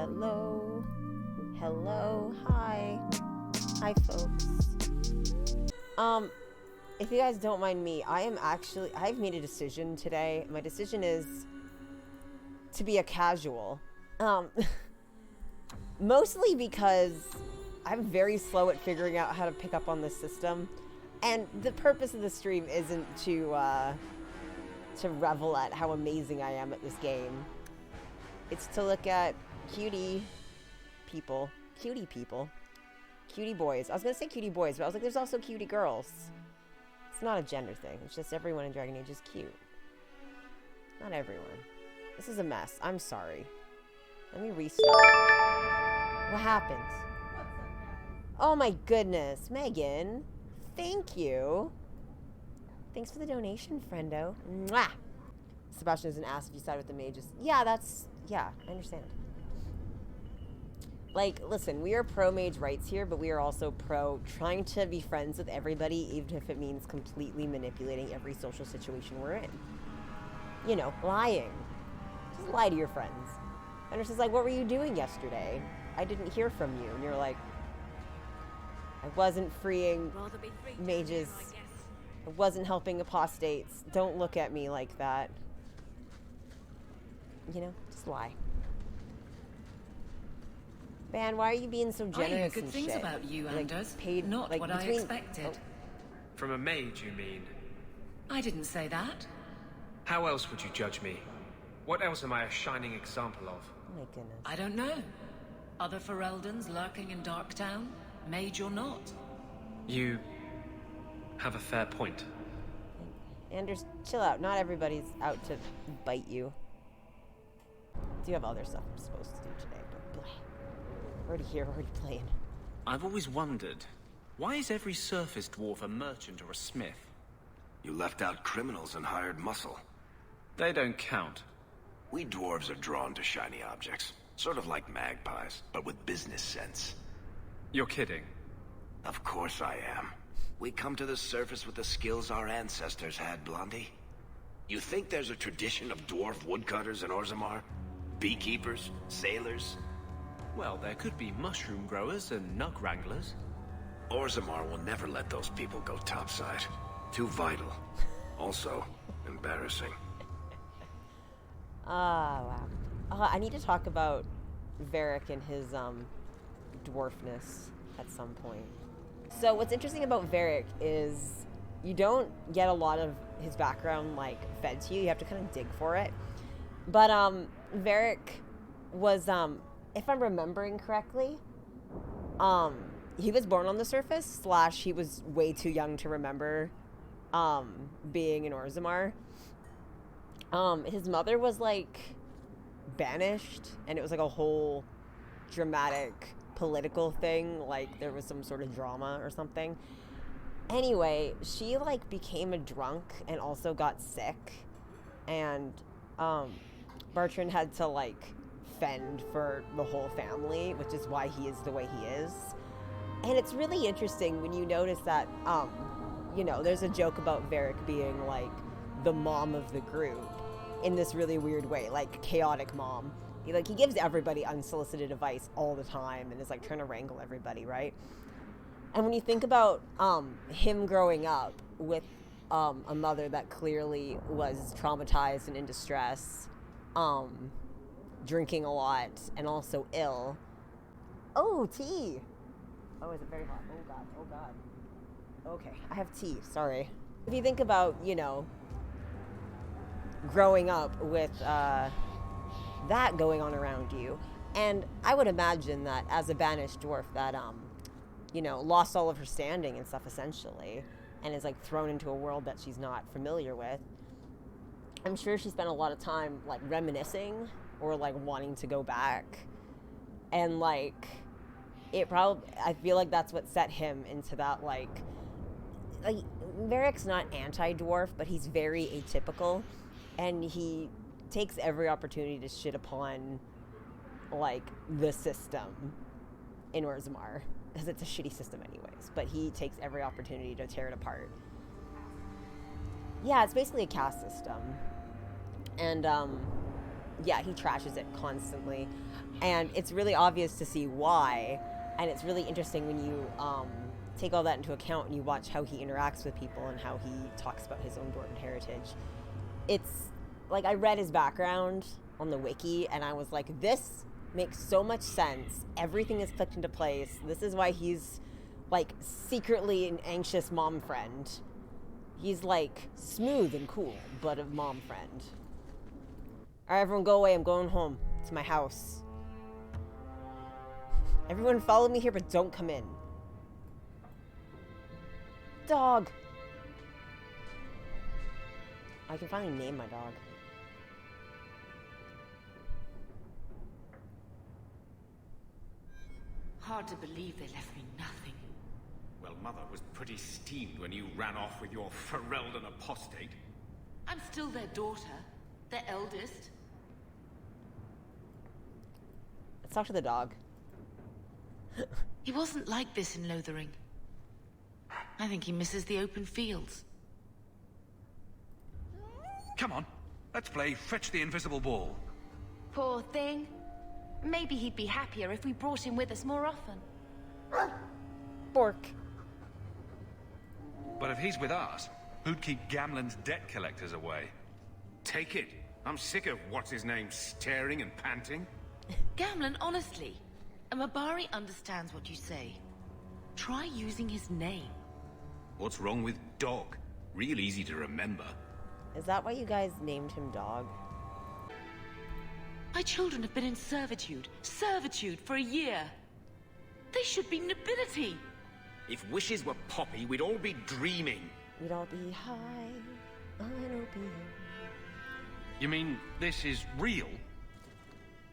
Hello. Hello. Hi. Hi, folks. If you guys don't mind me, I've made a decision today. My decision is to be a casual. Mostly because I'm very slow at figuring out how to pick up on this system. And the purpose of the stream isn't to revel at how amazing I am at this game. It's to look at cutie people. Cutie people. Cutie boys. I was gonna say cutie boys, but I was like, there's also cutie girls. It's not a gender thing. It's just everyone in Dragon Age is cute. Not everyone. This is a mess. I'm sorry. Let me restart. What happened? Oh my goodness. Megan. Thank you. Thanks for the donation, friendo. Mwah! Sebastian doesn't ask if you side with the mages. Yeah, I understand. Like, listen, we are pro-mage rights here, but we are also pro trying to be friends with everybody, even if it means completely manipulating every social situation we're in. You know, lying. Just lie to your friends. And it's just like, what were you doing yesterday? I didn't hear from you. And you're like, I wasn't freeing mages. I wasn't helping apostates. Don't look at me like that. You know, just lie. Man, why are you being so generous? I hear good and things shit? about you, Like, Anders. paid, Not like, what I between... expected. Oh. From a mage, you mean? I didn't say that. How else would you judge me? What else am I a shining example of? Oh my goodness. I don't know. Other Fereldans lurking in Darktown? Mage or not? You have a fair point. Anders, chill out. Not everybody's out to bite you. I do have other stuff I'm supposed to do today, but bleh. Already here, already playing. I've always wondered, why is every surface dwarf a merchant or a smith? You left out criminals and hired muscle. They don't count. We dwarves are drawn to shiny objects. Sort of like magpies, but with business sense. You're kidding. Of course I am. We come to the surface with the skills our ancestors had, Blondie. You think there's a tradition of dwarf woodcutters in Orzammar? Beekeepers? Sailors? Well, there could be mushroom growers and nug wranglers. Orzammar will never let those people go topside. Too vital. Also, embarrassing. Wow. I need to talk about Varric and his dwarfness at some point. So what's interesting about Varric is you don't get a lot of his background like fed to you. You have to kind of dig for it. But Varric was, if I'm remembering correctly, he was born on the surface / he was way too young to remember being in Orzammar. His mother was like banished, and it was like a whole dramatic political thing, like there was some sort of drama or something. Anyway, she like became a drunk and also got sick, and Bertrand had to like fend for the whole family, which is why he is the way he is. And it's really interesting when you notice that you know, there's a joke about Varric being like the mom of the group in this really weird way, like chaotic mom. He gives everybody unsolicited advice all the time and is like trying to wrangle everybody, right? And when you think about him growing up with a mother that clearly was traumatized and in distress, drinking a lot, and also ill. Oh, tea! Oh, is it very hot? Oh god, oh god. Okay, I have tea, sorry. If you think about, you know, growing up with that going on around you, and I would imagine that as a banished dwarf that you know, lost all of her standing and stuff essentially, and is like thrown into a world that she's not familiar with, I'm sure she spent a lot of time like reminiscing or like wanting to go back, and like it probably, I feel like that's what set him into that like Varric's not anti-dwarf, but he's very atypical, and he takes every opportunity to shit upon like the system in Orzammar, because it's a shitty system anyways, but he takes every opportunity to tear it apart. Yeah, it's basically a caste system. And yeah, he trashes it constantly. And it's really obvious to see why. And it's really interesting when you take all that into account and you watch how he interacts with people and how he talks about his own Dwarven heritage. It's like, I read his background on the wiki and I was like, this makes so much sense. Everything is clicked into place. This is why he's like secretly an anxious mom friend. He's like smooth and cool, but a mom friend. All right, everyone go away. I'm going home to my house. Everyone follow me here, but don't come in. Dog. I can finally name my dog. Hard to believe they left me nothing. Well, Mother was pretty steamed when you ran off with your Ferelden apostate. I'm still their daughter, their eldest. Let's talk to the dog. He wasn't like this in Lothering. I think he misses the open fields. Come on, let's play Fetch the Invisible Ball. Poor thing. Maybe he'd be happier if we brought him with us more often. Bork. But if he's with us, who'd keep Gamlen's debt collectors away? Take it. I'm sick of what's-his-name staring and panting. Gamlen, honestly, a Mabari understands what you say. Try using his name. What's wrong with Dog? Real easy to remember. Is that why you guys named him Dog? My children have been in servitude for a year. They should be nobility. If wishes were poppy, we'd all be dreaming. We'd all be high on opium. You mean this is real?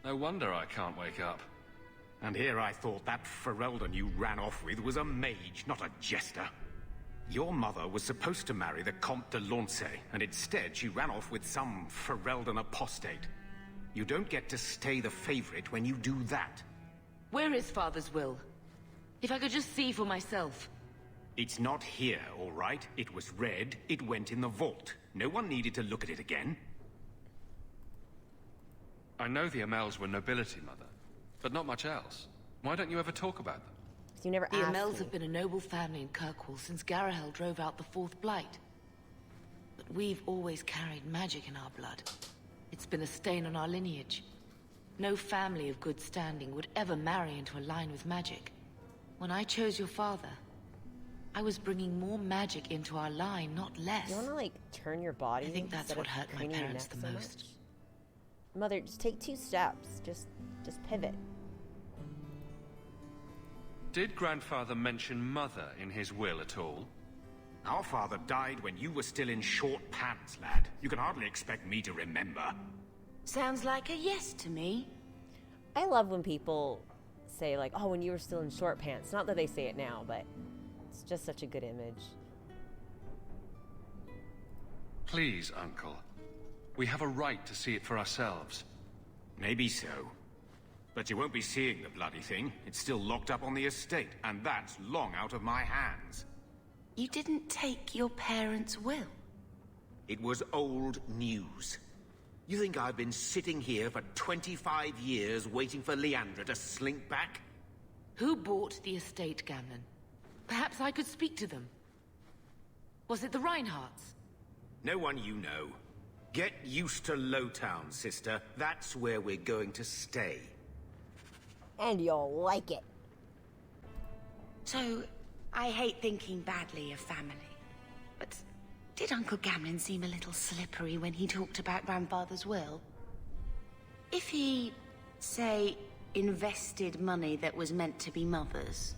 No wonder I can't wake up. And here I thought that Ferelden you ran off with was a mage, not a jester. Your mother was supposed to marry the Comte de Launcey, and instead she ran off with some Ferelden apostate. You don't get to stay the favorite when you do that. Where is Father's will? If I could just see for myself. It's not here, all right? It was read, it went in the vault. No one needed to look at it again. I know the Amells were nobility, Mother, but not much else. Why don't you ever talk about them? You never The asked Amells me. have been a noble family in Kirkwall since Garahel drove out the Fourth Blight. But we've always carried magic in our blood. It's been a stain on our lineage. No family of good standing would ever marry into a line with magic. When I chose your father, I was bringing more magic into our line, not less. You want to like turn your body? I think that's instead what of hurt my craning your parents neck the so most. much? Mother, just take 2 steps. Just pivot. Did Grandfather mention Mother in his will at all? Our father died when you were still in short pants, lad. You can hardly expect me to remember. Sounds like a yes to me. I love when people say like, oh, when you were still in short pants. Not that they say it now, but it's just such a good image. Please, Uncle. We have a right to see it for ourselves. Maybe so. But you won't be seeing the bloody thing. It's still locked up on the estate, and that's long out of my hands. You didn't take your parents' will. It was old news. You think I've been sitting here for 25 years waiting for Leandra to slink back? Who bought the estate, Gamlen? Perhaps I could speak to them. Was it the Reinhardts? No one you know. Get used to Lowtown, sister. That's where we're going to stay. And you'll like it. So, I hate thinking badly of family. But did Uncle Gamlen seem a little slippery when he talked about Grandfather's will? If he, say, invested money that was meant to be Mother's,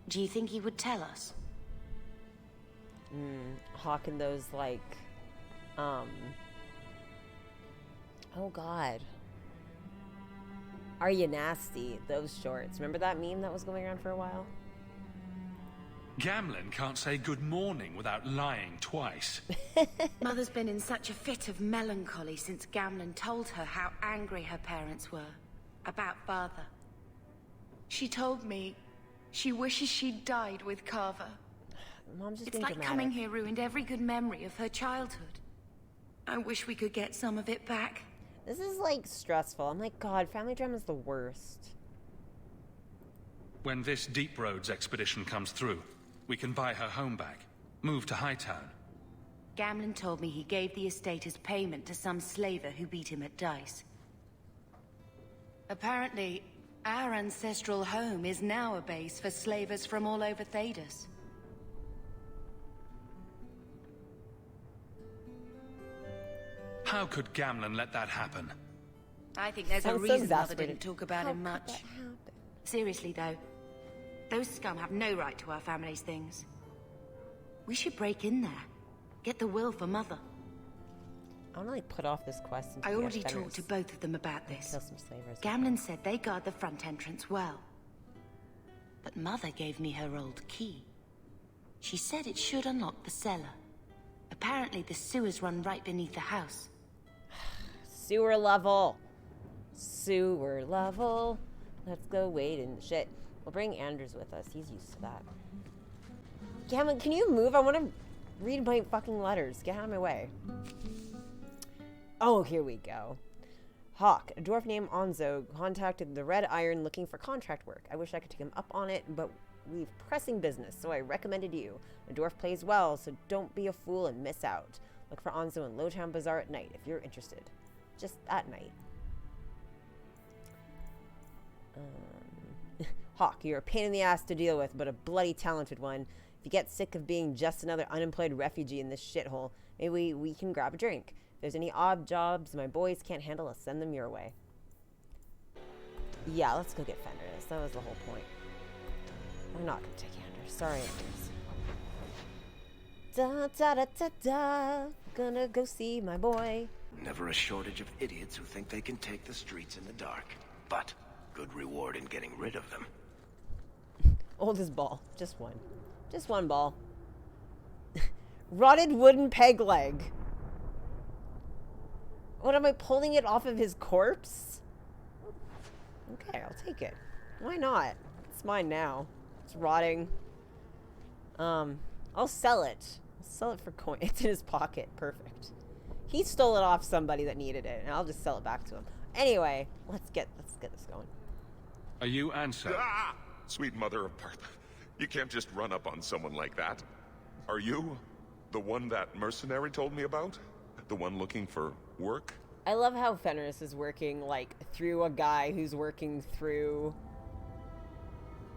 do you think he would tell us? Hawke and those like, oh God. Are you nasty? Those shorts. Remember that meme that was going around for a while? Gamlen can't say good morning without lying twice. Mother's been in such a fit of melancholy since Gamlen told her how angry her parents were about Father. She told me she wishes she'd died with Carver. Mom's just It's being like dramatic. coming here ruined every good memory of her childhood. I wish we could get some of it back. This is, like, stressful. I'm like, God, family drama's the worst. When this Deep Roads expedition comes through, we can buy her home back, move to Hightown. Gamlen told me he gave the estate as payment to some slaver who beat him at dice. Apparently, our ancestral home is now a base for slavers from all over Thedas. How could Gamlen let that happen? I think there's a Sounds so reason Mother exasperated. didn't talk about How him could much. that happen? Seriously, though, those scum have no right to our family's things. We should break in there. Get the will for Mother. I want to, like, put off this quest until I we already get talked to Fenris. both of them about this. Kill some slavers. Gamlen said they guard the front entrance well. But Mother gave me her old key. She said it should unlock the cellar. Apparently the sewers run right beneath the house. Sewer level. Sewer level. Let's go wade in the shit. We'll bring Anders with us. He's used to that. Gamlen, can you move? I want to read my fucking letters. Get out of my way. Oh, here we go. Hawke, a dwarf named Onzo, contacted the Red Iron looking for contract work. I wish I could take him up on it, but we've pressing business, so I recommended you. A dwarf plays well, so don't be a fool and miss out. Look for Onzo in Lowtown Bazaar at night if you're interested. Just at night. Hawke, you're a pain in the ass to deal with, but a bloody talented one. If you get sick of being just another unemployed refugee in this shithole, maybe we can grab a drink. If there's any odd jobs my boys can't handle, I'll send them your way. Yeah, let's go get Fenris. That was the whole point. We're not gonna take Anders. Sorry, Anders. Da da da da da. Gonna go see my boy. Never a shortage of idiots who think they can take the streets in the dark. But good reward in getting rid of them. Old as ball. Just one. Just one ball. Rotted wooden peg leg. What, am I pulling it off of his corpse? Okay, I'll take it. Why not? It's mine now. It's rotting. I'll sell it. I'll sell it for coin. It's in his pocket. Perfect. He stole it off somebody that needed it, and I'll just sell it back to him. Anyway, let's get this going. Are you Ansel? Ah! Sweet mother of Parth. You can't just run up on someone like that. Are you the one that mercenary told me about? The one looking for work? I love how Fenris is working, like, through a guy who's working through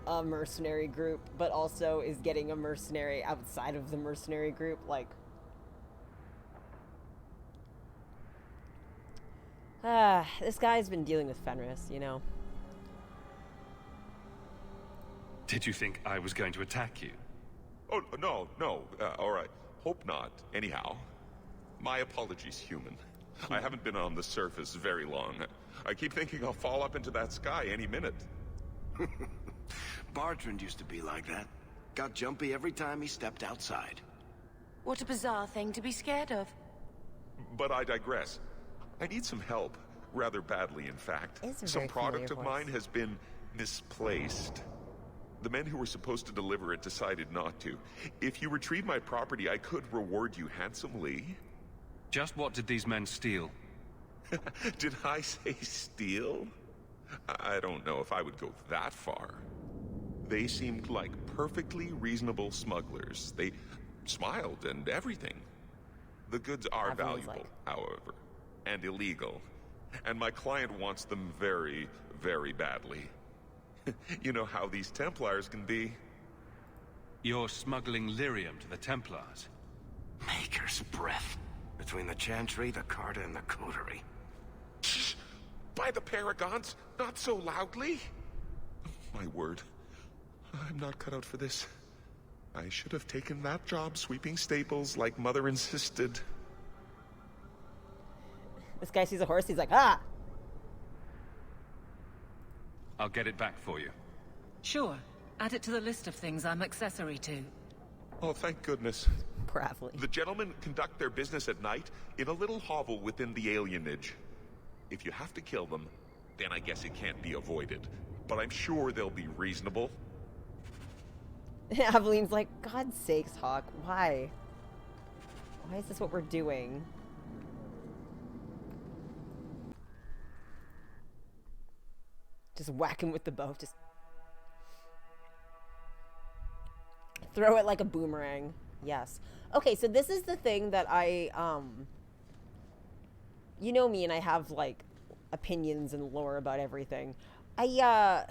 a mercenary group, but also is getting a mercenary outside of the mercenary group. Like, this guy's been dealing with Fenris, you know. Did you think I was going to attack you? Oh, no. All right. Hope not. Anyhow, my apologies, human. I haven't been on the surface very long. I keep thinking I'll fall up into that sky any minute. Bartrand used to be like that. Got jumpy every time he stepped outside. What a bizarre thing to be scared of. But I digress. I need some help. Rather badly, in fact. It's a Some very product familiar of voice. mine has been misplaced. The men who were supposed to deliver it decided not to. If you retrieve my property, I could reward you handsomely. Just what did these men steal? Did I say steal? I don't know if I would go that far. They seemed like perfectly reasonable smugglers. They smiled and everything. The goods are Everyone's valuable, like- however, and illegal. And my client wants them very, very badly. You know how these Templars can be. You're smuggling lyrium to the Templars. Maker's breath. Between the Chantry, the Carta, and the Coterie. Shh! By the Paragons, not so loudly! My word. I'm not cut out for this. I should have taken that job sweeping stables like Mother insisted. This guy sees a horse, he's like, ah! I'll get it back for you. Sure. Add it to the list of things I'm accessory to. Oh, thank goodness. Bravely. The gentlemen conduct their business at night in a little hovel within the alienage. If you have to kill them, then I guess it can't be avoided. But I'm sure they'll be reasonable. Aveline's like, God's sakes, Hawke, why? Why is this what we're doing? Just whack him with the bow. Just throw it like a boomerang. Yes. Okay, so this is the thing that I, you know me, and I have, like, opinions and lore about everything. I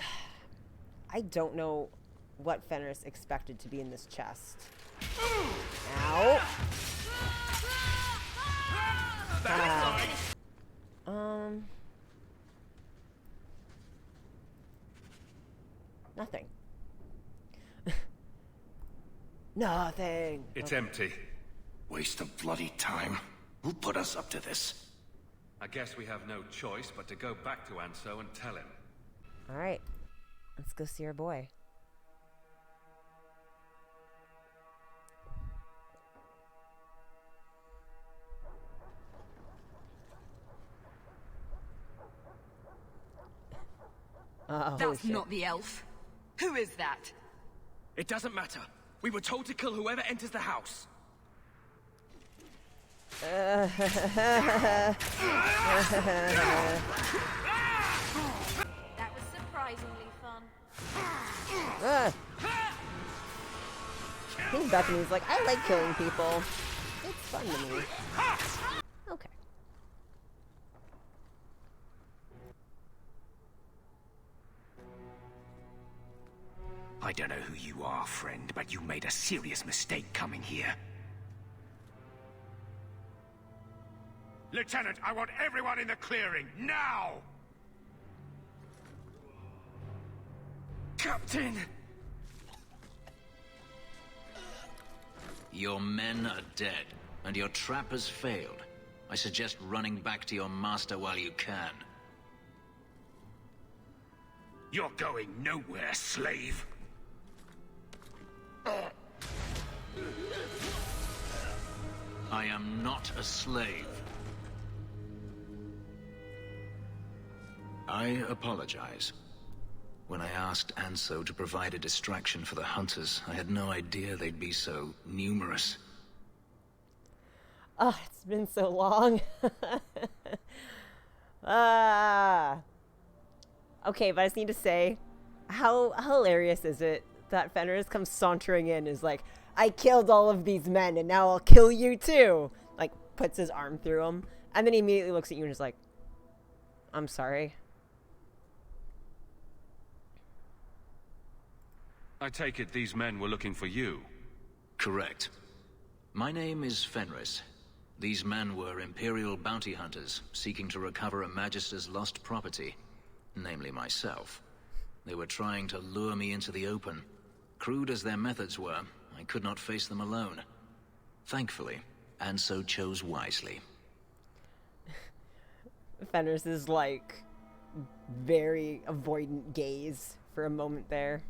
don't know what Fenris expected to be in this chest. Ow. Nothing. Nothing. It's empty. Waste of bloody time. Who put us up to this? I guess we have no choice but to go back to Anso and tell him. All right. Let's go see our boy. That's not the elf. Who is that? It doesn't matter. We were told to kill whoever enters the house. That was surprisingly fun. I think Bethany's like, I like killing people. It's fun to me. Okay. I don't know who you are, friend, but you made a serious mistake coming here. Lieutenant, I want everyone in the clearing, now! Captain! Your men are dead, and your trap has failed. I suggest running back to your master while you can. You're going nowhere, slave! I am not a slave. I apologize. When I asked Anso to provide a distraction for the hunters, I had no idea they'd be so numerous. Oh, it's been so long. Okay, but I just need to say, how hilarious is it that Fenris comes sauntering in, is like, I killed all of these men and now I'll kill you too. Like, puts his arm through him, and then he immediately looks at you and is like, I'm sorry. I take it these men were looking for you. Correct. My name is Fenris. These men were Imperial bounty hunters, seeking to recover a Magister's lost property, namely myself. They were trying to lure me into the open. Crude as their methods were, I could not face them alone. Thankfully, Anso chose wisely. Fenris is like, very avoidant gaze for a moment there.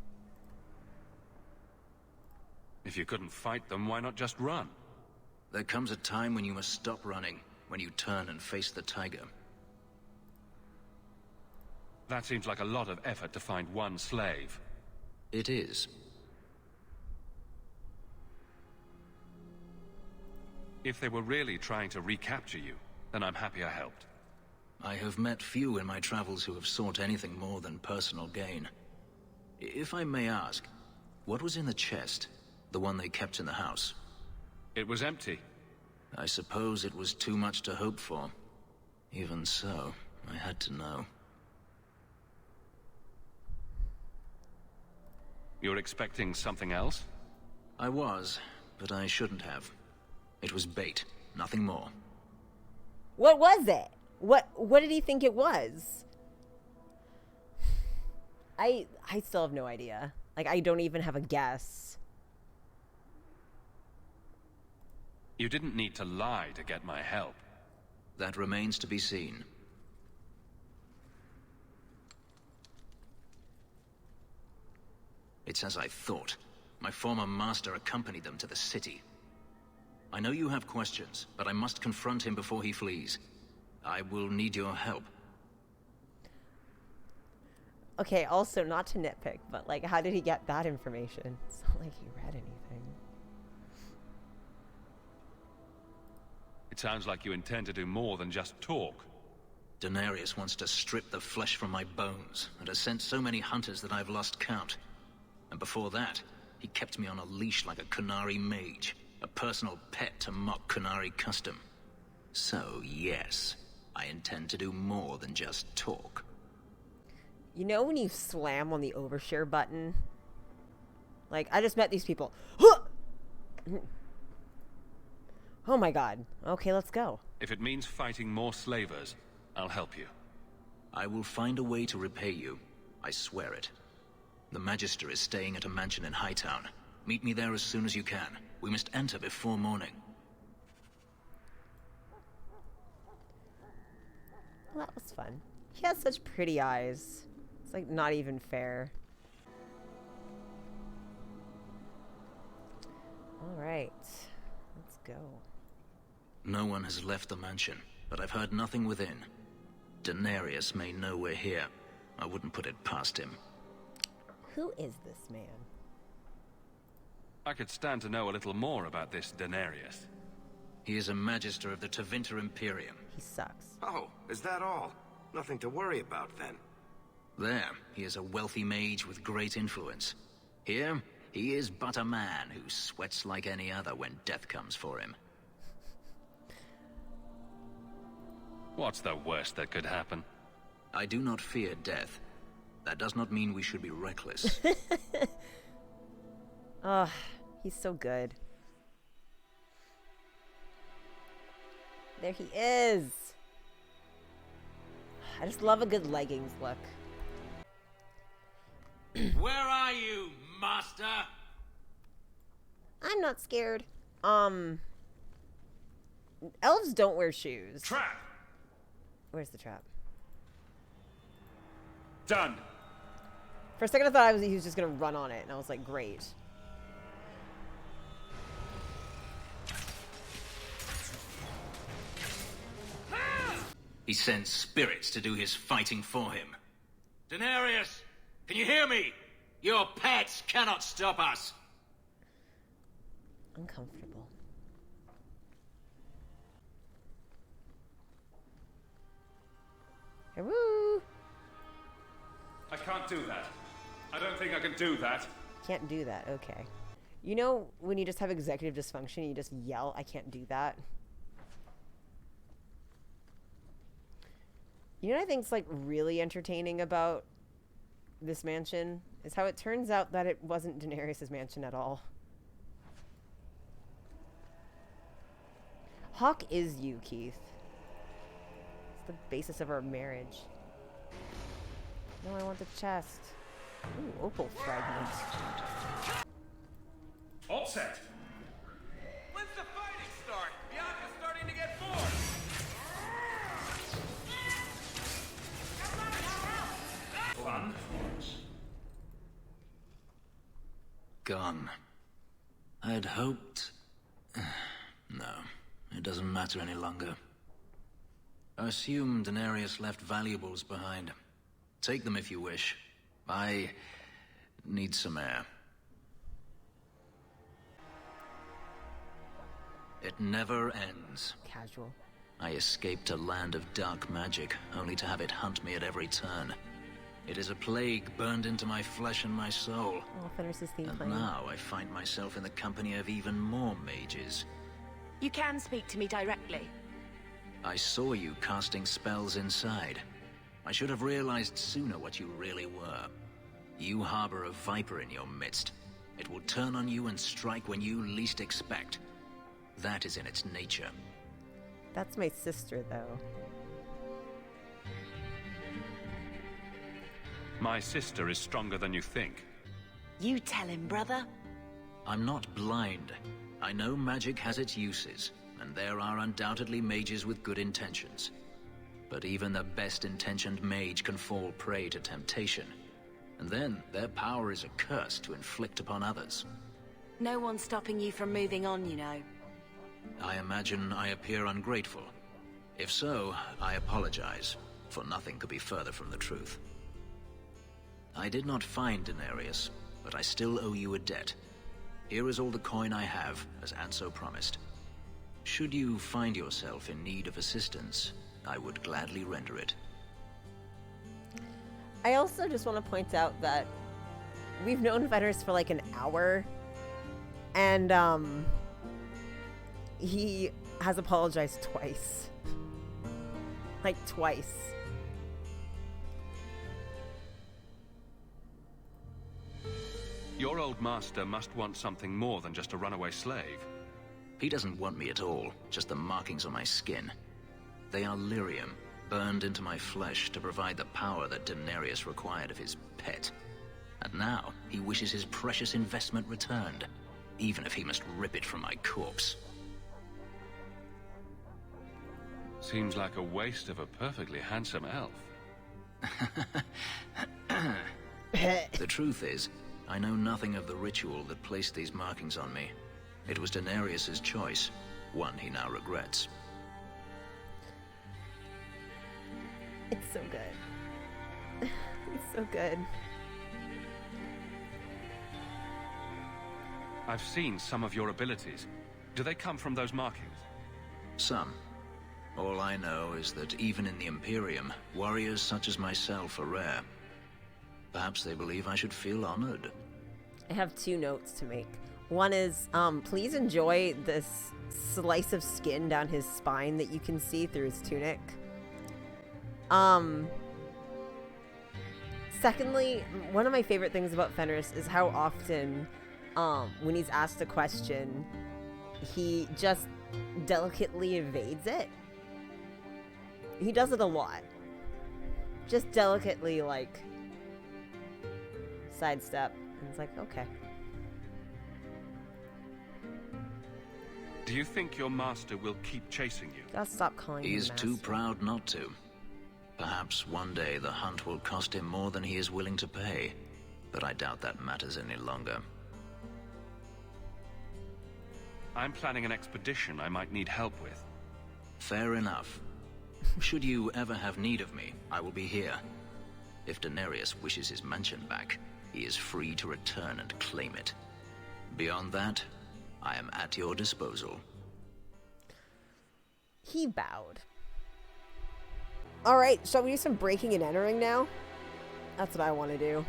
If you couldn't fight them, why not just run? There comes a time when you must stop running, when you turn and face the tiger. That seems like a lot of effort to find one slave. It is. If they were really trying to recapture you, then I'm happy I helped. I have met few in my travels who have sought anything more than personal gain. If I may ask, what was in the chest? The one they kept in the house? It was empty. I suppose it was too much to hope for. Even so, I had to know. You're expecting something else? I was, but I shouldn't have. It was bait, nothing more. What was it? What did he think it was? I still have no idea. Like, I don't even have a guess. You didn't need to lie to get my help. That remains to be seen. It's as I thought. My former master accompanied them to the city. I know you have questions, but I must confront him before he flees. I will need your help. Okay, also, not to nitpick, but, like, how did he get that information? It's not like he read anything. It sounds like you intend to do more than just talk. Daenerys wants to strip the flesh from my bones, and has sent so many hunters that I've lost count. And before that, he kept me on a leash like a Qunari mage, a personal pet to mock Qunari custom. So, yes, I intend to do more than just talk. You know when you slam on the overshare button? Like, I just met these people. Oh my god. Okay, let's go. If it means fighting more slavers, I'll help you. I will find a way to repay you. I swear it. The Magister is staying at a mansion in Hightown. Meet me there as soon as you can. We must enter before morning. Well, that was fun. He has such pretty eyes. It's like not even fair. Alright. Let's go. No one has left the mansion, but I've heard nothing within. Daenerys may know we're here. I wouldn't put it past him. Who is this man? I could stand to know a little more about this Daenerys. He is a Magister of the Tevinter Imperium. He sucks. Oh, is that all? Nothing to worry about, then. There, he is a wealthy mage with great influence. Here, he is but a man who sweats like any other when death comes for him. What's the worst that could happen? I do not fear death. That does not mean we should be reckless. Oh, he's so good. There he is. I just love a good leggings look. Where are you, master? I'm not scared. Elves don't wear shoes. Trap! Where's the trap? Done. For a second I thought he was just gonna run on it, and I was like, great. He sends spirits to do his fighting for him. Daenerys, can you hear me? Your pets cannot stop us. Uncomfortable. Woo! I can't do that. I don't think I can do that. Can't do that, okay. You know when you just have executive dysfunction, you just yell, I can't do that? You know what I think's like really entertaining about this mansion? Is how it turns out that it wasn't Daenerys' mansion at all. Hawke is you, Keith. It's the basis of our marriage. No, I want the chest. Ooh, opal fragments. All set. When's the fighting start? Bianca's starting to get bored. Fun. Gone. I had hoped... No, it doesn't matter any longer. I assume Daenerys left valuables behind. Take them if you wish. I need some air. It never ends. Casual. I escaped a land of dark magic, only to have it hunt me at every turn. It is a plague burned into my flesh and my soul. Oh, Fenris' theme And playing. now I find myself in the company of even more mages. You can speak to me directly. I saw you casting spells inside. I should have realized sooner what you really were. You harbor a viper in your midst. It will turn on you and strike when you least expect. That is in its nature. That's my sister, though. My sister is stronger than you think. You tell him, brother. I'm not blind. I know magic has its uses, and there are undoubtedly mages with good intentions. But even the best-intentioned mage can fall prey to temptation. And then their power is a curse to inflict upon others. No one's stopping you from moving on, you know. I imagine I appear ungrateful. If so, I apologize, for nothing could be further from the truth. I did not find Daenerys, but I still owe you a debt. Here is all the coin I have, as Anso promised. Should you find yourself in need of assistance, I would gladly render it. I also just want to point out that we've known Fenris for like an hour, and he has apologized twice. Like twice. Your old master must want something more than just a runaway slave. He doesn't want me at all, just the markings on my skin. They are lyrium, burned into my flesh to provide the power that Daenerys required of his pet. And now, he wishes his precious investment returned, even if he must rip it from my corpse. Seems like a waste of a perfectly handsome elf. The truth is, I know nothing of the ritual that placed these markings on me. It was Daenerys' choice, one he now regrets. It's so good. It's so good. I've seen some of your abilities. Do they come from those markings? Some. All I know is that even in the Imperium, warriors such as myself are rare. Perhaps they believe I should feel honored. I have 2 notes to make. One is, please enjoy this slice of skin down his spine that you can see through his tunic. Secondly, one of my favorite things about Fenris is how often, when he's asked a question, he just delicately evades it. He does it a lot. Just delicately, like, sidestep. And it's like, okay. Do you think your master will keep chasing you? Gotta stop calling him He is master. too proud not to. Perhaps one day the hunt will cost him more than he is willing to pay, but I doubt that matters any longer. I'm planning an expedition I might need help with. Fair enough. Should you ever have need of me, I will be here. If Daenerys wishes his mansion back, he is free to return and claim it. Beyond that, I am at your disposal. He bowed. Alright, shall we do some breaking and entering now? That's what I want to do.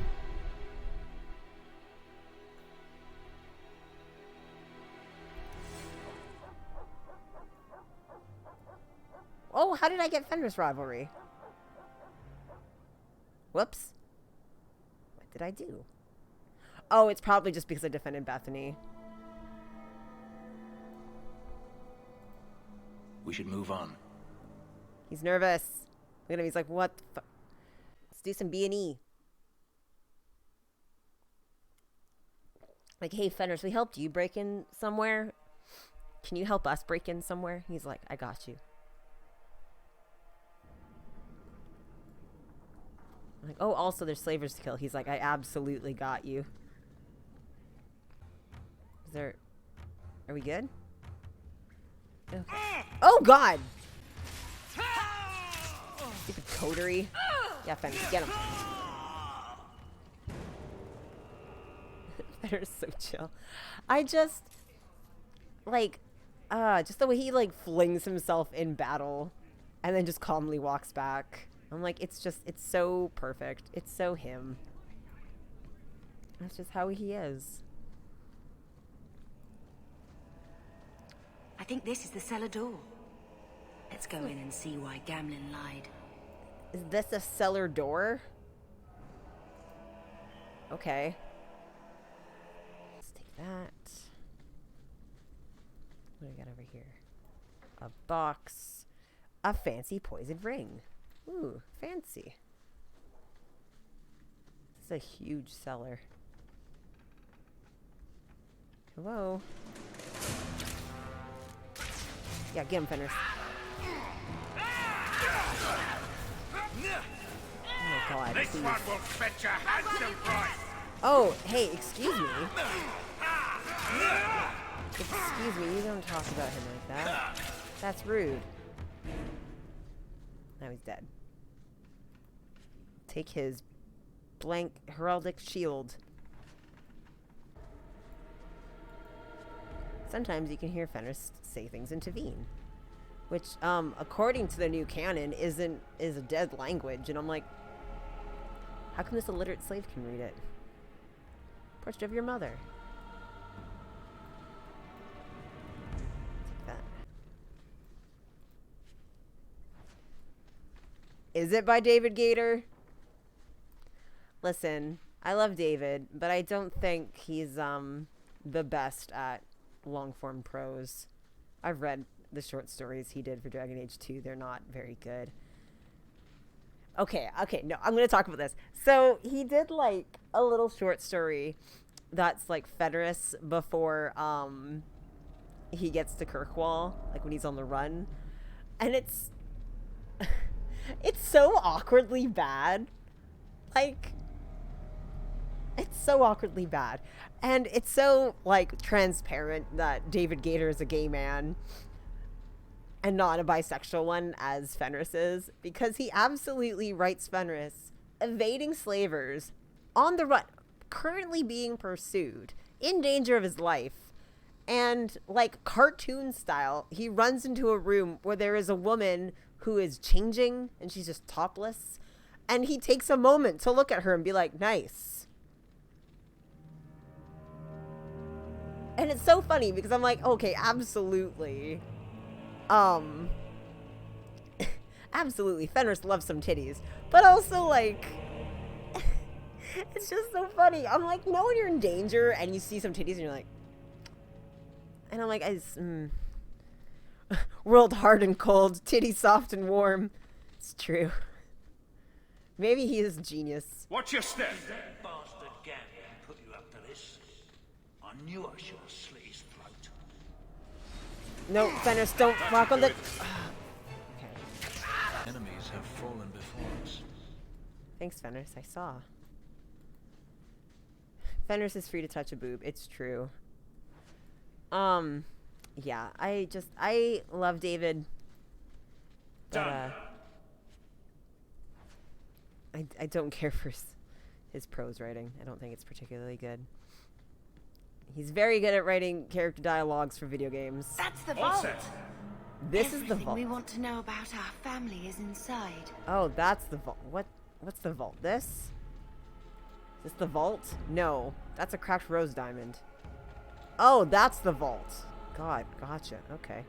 Oh, how did I get Fenris rivalry? Whoops. What did I do? Oh, it's probably just because I defended Bethany. We should move on. He's nervous. Look at him, he's like, what the fuck? Let's do some B&E. Like, hey, Fenris, we helped you break in somewhere. Can you help us break in somewhere? He's like, I got you. I'm like, oh, also there's slavers to kill. He's like, I absolutely got you. Is there... Are we good? Okay. Oh, God! Stupid coterie. Yeah, Fenris, get him. They're so chill. I just... Like... just the way he, like, flings himself in battle and then just calmly walks back. I'm like, it's just, it's so perfect. It's so him. That's just how he is. I think this is the cellar door. Let's go in and see why Gamlen lied. Is this a cellar door? Okay. Let's take that. What do we got over here? A box. A fancy poisoned ring. Ooh, fancy. This is a huge cellar. Hello? Yeah, get him, Fenris. Oh my God, This please. one will fetch a handsome price. Oh, hey, excuse me. Excuse me, you don't talk about him like that. That's rude. Now he's dead. Take his blank heraldic shield. Sometimes you can hear Fenris say things in Tavine. which, according to the new canon, is a dead language. And I'm like, how come this illiterate slave can read it? Portrait of your mother. Take that. Is it by David Gator? Listen, I love David, but I don't think he's the best at long-form prose. I've read the short stories he did for Dragon Age 2. They're not very good. Okay, no, I'm going to talk about this. So he did, like, a little short story that's, like, Fenris before he gets to Kirkwall, like, when he's on the run. And it's so awkwardly bad. Like, it's so awkwardly bad. And it's so, like, transparent that David Gator is a gay man and not a bisexual one as Fenris is, because he absolutely writes Fenris evading slavers on the run, currently being pursued, in danger of his life, and, like, cartoon style, he runs into a room where there is a woman who is changing and she's just topless, and he takes a moment to look at her and be like, nice. And it's so funny because I'm like, okay, absolutely. Absolutely, Fenris loves some titties, but also, like, it's just so funny. I'm like, no, when you're in danger and you see some titties and you're like, and I'm like, world hard and cold, titties soft and warm. It's true. Maybe he is a genius. Watch your step. That bastard Gambling put you up to this. I knew I should have slit his throat. No, Fenris, don't walk on the... Enemies have fallen before us. Thanks, Fenris. I saw. Fenris is free to touch a boob. It's true. Yeah, I love David. But, I don't care for his prose writing. I don't think it's particularly good. He's very good at writing character dialogues for video games. That's the vault. This is the Everything vault. we want to know about our family is inside. Oh, that's the vault. What's the vault? This? Is this the vault? No, that's a cracked rose diamond. Oh, that's the vault. God, gotcha. Okay.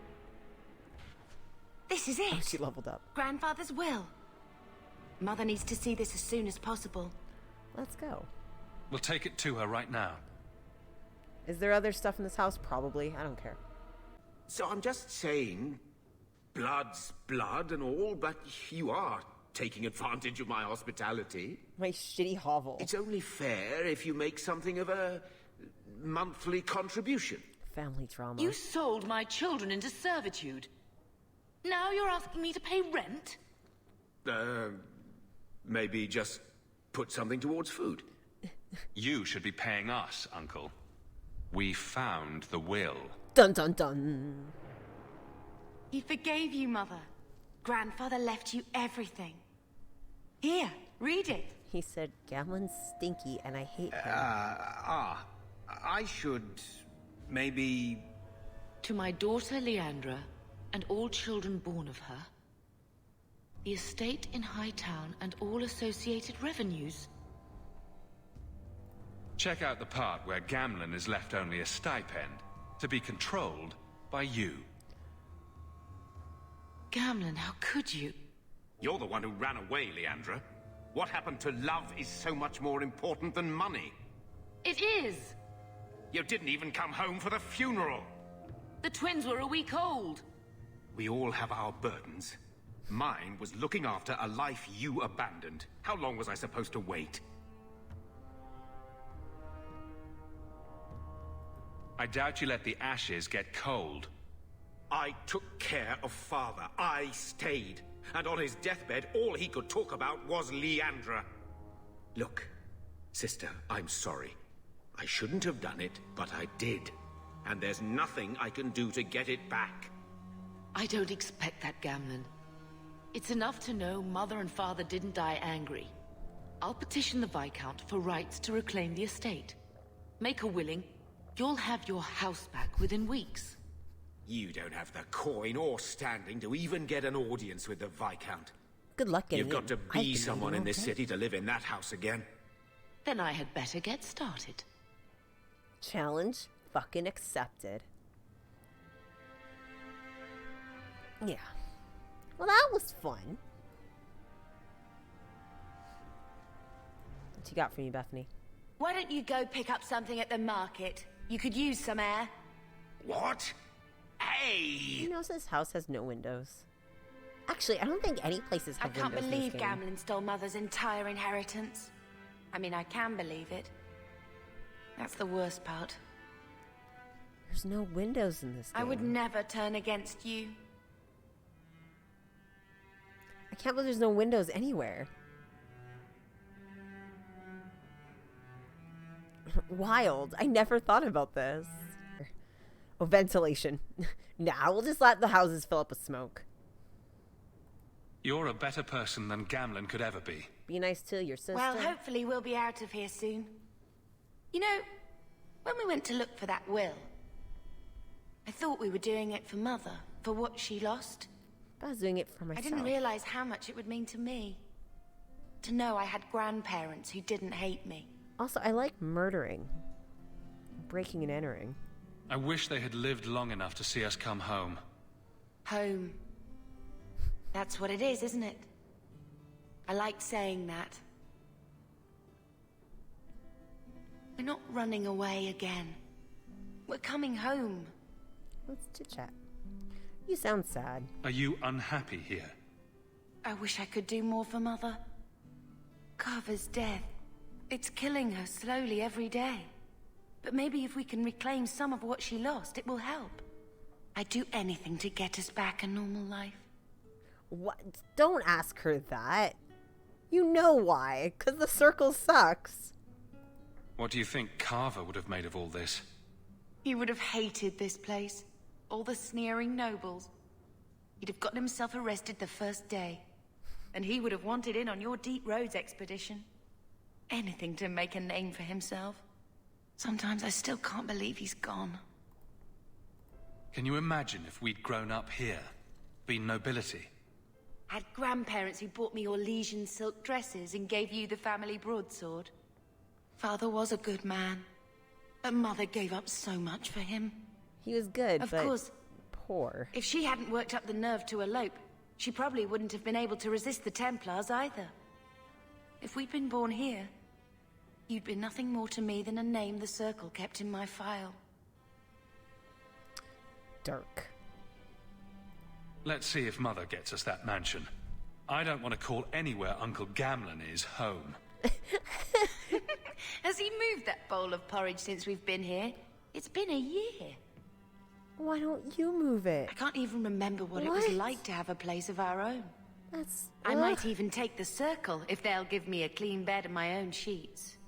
This is it. Oh, she leveled up. Grandfather's will. Mother needs to see this as soon as possible. Let's go. We'll take it to her right now. Is there other stuff in this house? Probably. I don't care. So I'm just saying, blood's blood and all, but you are taking advantage of my hospitality. My shitty hovel. It's only fair if you make something of a monthly contribution. Family trauma. You sold my children into servitude. Now you're asking me to pay rent? Maybe just put something towards food. You should be paying us, Uncle. We found the will. Dun dun dun. He forgave you, Mother. Grandfather left you everything. Here, read it. He said, Gamlen's stinky and I hate him. I should maybe... To my daughter Leandra, and all children born of her, the estate in Hightown and all associated revenues. Check out the part where Gamlen is left only a stipend, to be controlled by you. Gamlen, how could you? You're the one who ran away, Leandra. What happened to love is so much more important than money. It is! You didn't even come home for the funeral. The twins were a week old. We all have our burdens. Mine was looking after a life you abandoned. How long was I supposed to wait? I doubt you let the ashes get cold. I took care of Father. I stayed. And on his deathbed, all he could talk about was Leandra. Look, sister, I'm sorry. I shouldn't have done it, but I did. And there's nothing I can do to get it back. I don't expect that, Gamlen. It's enough to know Mother and Father didn't die angry. I'll petition the Viscount for rights to reclaim the estate. Make her willing, you'll have your house back within weeks. You don't have the coin or standing to even get an audience with the Viscount. Good luck getting You've got to in. be someone in this city to live in that house again. Then I had better get started. Challenge fucking accepted. Yeah. Well, that was fun. What you got for me, Bethany? Why don't you go pick up something at the market? You could use some air. What? Hey! You know this house has no windows. Actually, I don't think any places have I windows can't in believe this game. Gamlen stole Mother's entire inheritance. I mean, I can believe it. That's the worst part. There's no windows in this game. I would never turn against you. I can't believe there's no windows anywhere. Wild. I never thought about this. Oh, ventilation. Nah, we'll just let the houses fill up with smoke. You're a better person than Gamlen could ever be. Be nice to your sister. Well, hopefully we'll be out of here soon. You know, when we went to look for that will, I thought we were doing it for Mother, for what she lost. I was doing it for myself. I didn't realize how much it would mean to me. To know I had grandparents who didn't hate me. Also, I like murdering. Breaking and entering. I wish they had lived long enough to see us come home. Home. That's what it is, isn't it? I like saying that. We're not running away again. We're coming home. Let's chit-chat. You sound sad. Are you unhappy here? I wish I could do more for Mother. Carver's death. It's killing her slowly every day. But maybe if we can reclaim some of what she lost, it will help. I'd do anything to get us back a normal life. What? Don't ask her that. You know why. 'Cause the circle sucks. What do you think Carver would have made of all this? He would have hated this place. All the sneering nobles. He'd have gotten himself arrested the first day. And he would have wanted in on your Deep Roads expedition. Anything to make a name for himself. Sometimes I still can't believe he's gone. Can you imagine if we'd grown up here? Been nobility? Had grandparents who bought me Orlesian silk dresses and gave you the family broadsword. Father was a good man. But Mother gave up so much for him. He was good, Of but course, poor. if she hadn't worked up the nerve to elope, she probably wouldn't have been able to resist the Templars either. If we'd been born here, you'd be nothing more to me than a name the Circle kept in my file. Dark. Let's see if Mother gets us that mansion. I don't want to call anywhere Uncle Gamlen is home. Has he moved that bowl of porridge since we've been here? It's been a year. Why don't you move it? I can't even remember what it was like to have a place of our own. That's... I might even take the Circle if they'll give me a clean bed and my own sheets.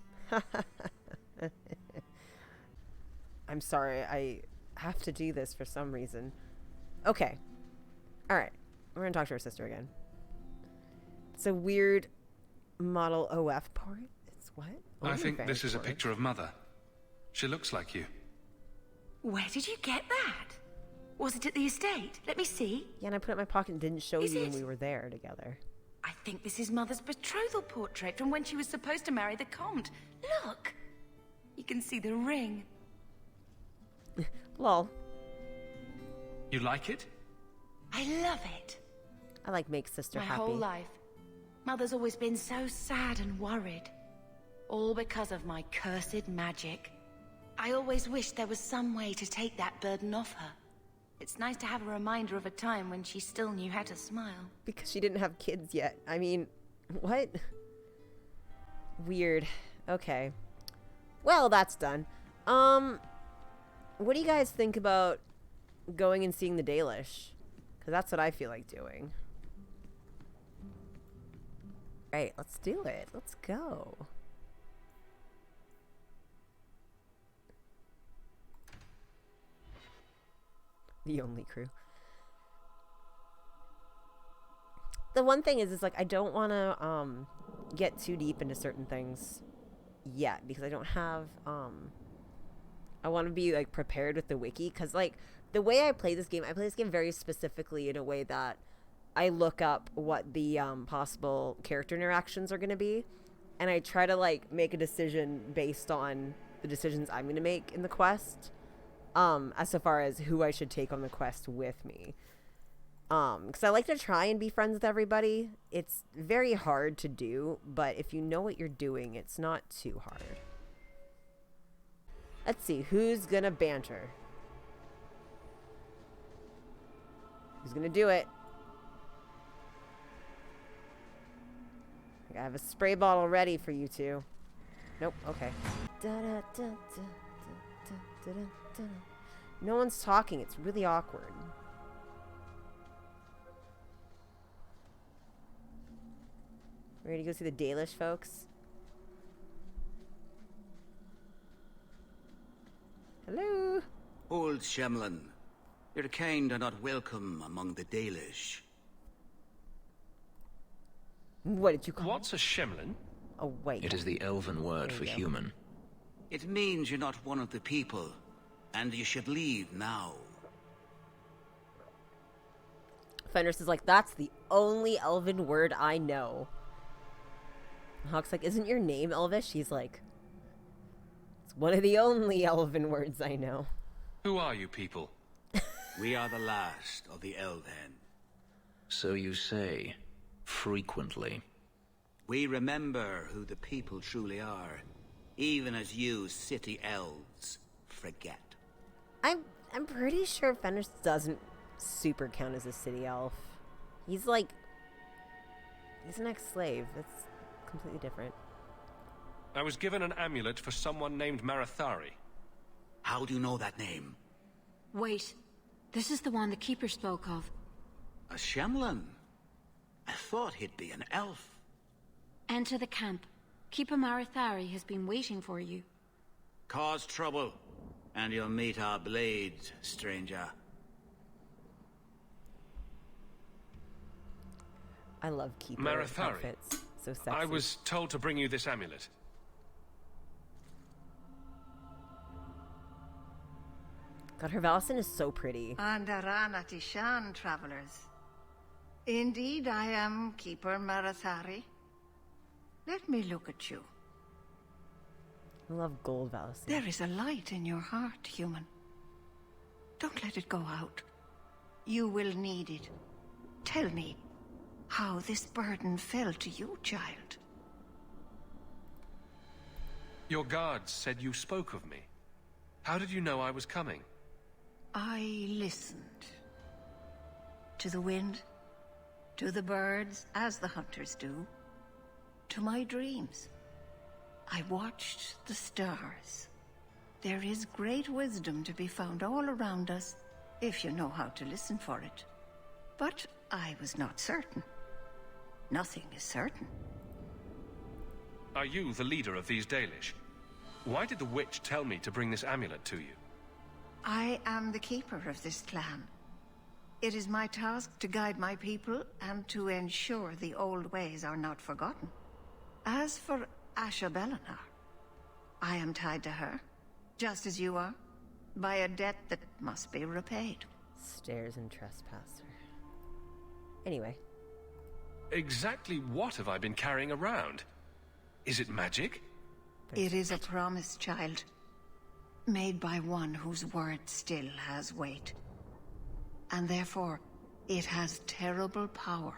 I'm sorry, I have to do this for some reason. Okay. Alright. We're gonna talk to her sister again. It's a weird model OF part. It's what? I think this is a portrait. picture of Mother. She looks like you. Where did you get that? Was it at the estate? Let me see. Yeah, and I put it in my pocket and didn't show Is you it? when we were there together. I think this is Mother's betrothal portrait from when she was supposed to marry the Comte. Look! You can see the ring. Lol. You like it? I love it. I like make sister My happy. whole life, Mother's always been so sad and worried. All because of my cursed magic. I always wished there was some way to take that burden off her. It's nice to have a reminder of a time when she still knew how to smile. Because she didn't have kids yet. I mean, what? Weird. Okay. Well, that's done. What do you guys think about going and seeing the Dalish? Because that's what I feel like doing. Right, let's do it. Let's go. The only crew. The one thing is like I don't want to get too deep into certain things yet because I don't have I want to be like prepared with the wiki because like the way I play this game very specifically in a way that I look up what the possible character interactions are going to be, and I try to like make a decision based on the decisions I'm going to make in the quest, as far as who I should take on the quest with me. Because I like to try and be friends with everybody. It's very hard to do, but if you know what you're doing, it's not too hard. Let's see, who's gonna banter? Who's gonna do it? I have a spray bottle ready for you two. Nope, okay. No one's talking, it's really awkward. Ready to go see the Dalish folks? Hello? Old Shemlin, your kind are not welcome among the Dalish. What did you call What's a Shemlin? Oh, wait. It is the elven word for human. It means you're not one of the people, and you should leave now. Fenris is like, that's the only elven word I know. Hawke's like, isn't your name Elvish? He's like, it's one of the only elven words I know. Who are you people? We are the last of the Elven. So you say, frequently. We remember who the people truly are, even as you city elves forget. I'm pretty sure Fenris doesn't super count as a city elf. He's like, he's an ex-slave. That's completely different. I was given an amulet for someone named Marathari. How do you know that name? Wait, this is the one the Keeper spoke of. A Shemlin? I thought he'd be an elf. Enter the camp. Keeper Marathari has been waiting for you. Cause trouble, and you'll meet our blades, stranger. I love Keeper Marathari. outfits. So sexy. I was told to bring you this amulet. God, her Valison is so pretty. Andaranatishan, travelers. Indeed, I am Keeper Marathari. Let me look at you. I love gold Valison. There is a light in your heart, human. Don't let it go out. You will need it. Tell me how this burden fell to you, child. Your guards said you spoke of me. How did you know I was coming? I listened. To the wind, to the birds, as the hunters do, to my dreams. I watched the stars. There is great wisdom to be found all around us, if you know how to listen for it. But I was not certain. Nothing is certain. Are you the leader of these Dalish? Why did the witch tell me to bring this amulet to you? I am the keeper of this clan. It is my task to guide my people and to ensure the old ways are not forgotten. As for Asha Belinar, I am tied to her, just as you are, by a debt that must be repaid. Stairs and trespasser. Anyway. Exactly what have I been carrying around? Is it magic? It is a promise, child. Made by one whose word still has weight. And therefore, it has terrible power.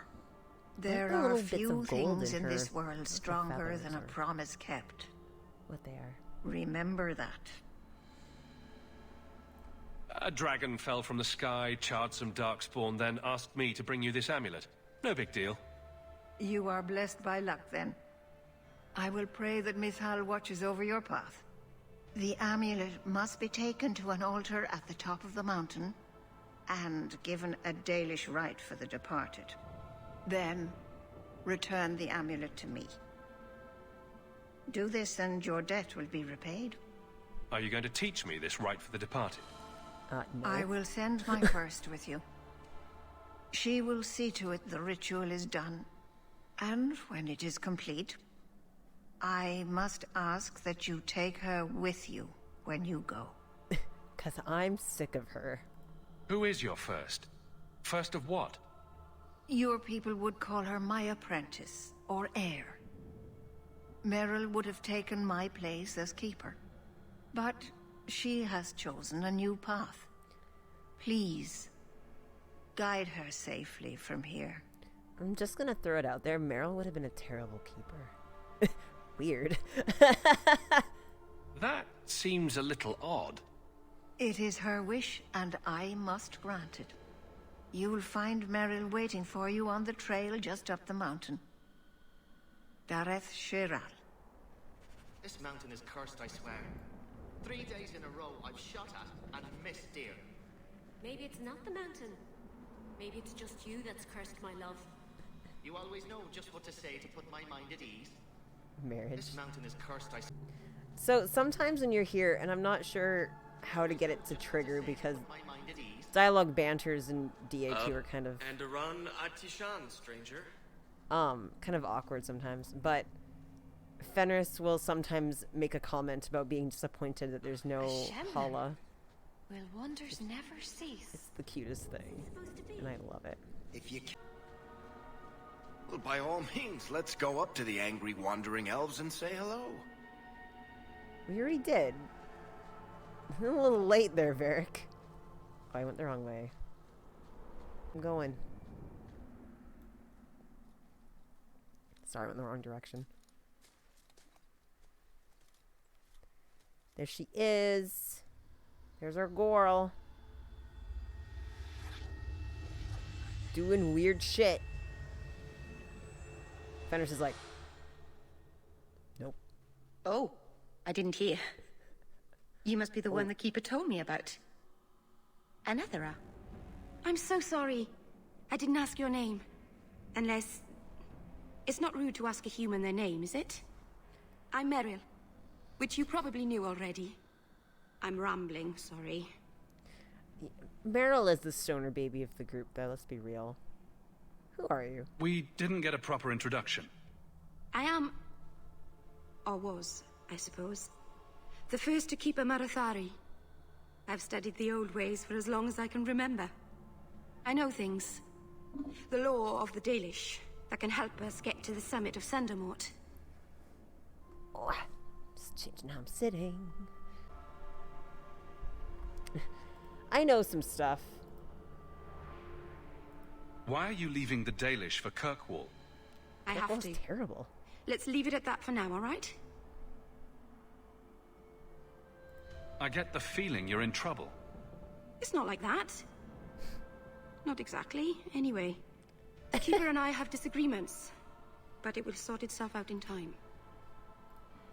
There are few things in this world stronger than a promise kept. What they are. Remember that. A dragon fell from the sky, charred some darkspawn, then asked me to bring you this amulet. No big deal. You are blessed by luck, then. I will pray that Miss Hal watches over your path. The amulet must be taken to an altar at the top of the mountain, and given a Dalish rite for the departed. Then, return the amulet to me. Do this and your debt will be repaid. Are you going to teach me this rite for the departed? No. I will send my first with you. She will see to it the ritual is done. And when it is complete, I must ask that you take her with you when you go. 'Cause I'm sick of her. Who is your first? First of what? Your people would call her my apprentice, or heir. Merrill would have taken my place as keeper. But she has chosen a new path. Please, guide her safely from here. I'm just gonna throw it out there. Merrill would have been a terrible keeper. Weird. That seems a little odd. It is her wish, and I must grant it. You'll find Merrill waiting for you on the trail just up the mountain. Dareth Shiral. This mountain is cursed, I swear. 3 days in a row I've shot at and missed deer. Maybe it's not the mountain. Maybe it's just you that's cursed, my love. You always know just what to say to put my mind at ease. Marriage. This mountain is cursed, So sometimes when you're here, and I'm not sure how to get it to trigger because dialogue banters in DA2 are kind of And a run at Tishan, stranger. kind of awkward sometimes, but Fenris will sometimes make a comment about being disappointed that there's no Hala. Will wonders never cease? It's the cutest thing, and I love it. If you can... Well, by all means, let's go up to the angry wandering elves and say hello. We already did. A little late there, Varric. Oh, I went the wrong way. I'm going. Sorry, I went in the wrong direction. There she is. There's our girl. Doing weird shit. Fenris is like, nope. Oh, I didn't hear. You must be the one the Keeper told me about. Anethera. I'm so sorry. I didn't ask your name. Unless... It's not rude to ask a human their name, is it? I'm Merrill, which you probably knew already. I'm rambling, sorry. Merrill is the stoner baby of the group, though, let's be real. Who are you? We didn't get a proper introduction. I am... or was, I suppose. The first to keep a Marathari. I've studied the old ways for as long as I can remember. I know things. The law of the Dalish that can help us get to the summit of Sundermort. Oh, just changing how I'm sitting. I know some stuff. Why are you leaving the Dalish for Kirkwall? I have to. Terrible. Let's leave it at that for now, all right? I get the feeling you're in trouble. It's not like that. Not exactly, anyway. The Keeper and I have disagreements, but it will sort itself out in time.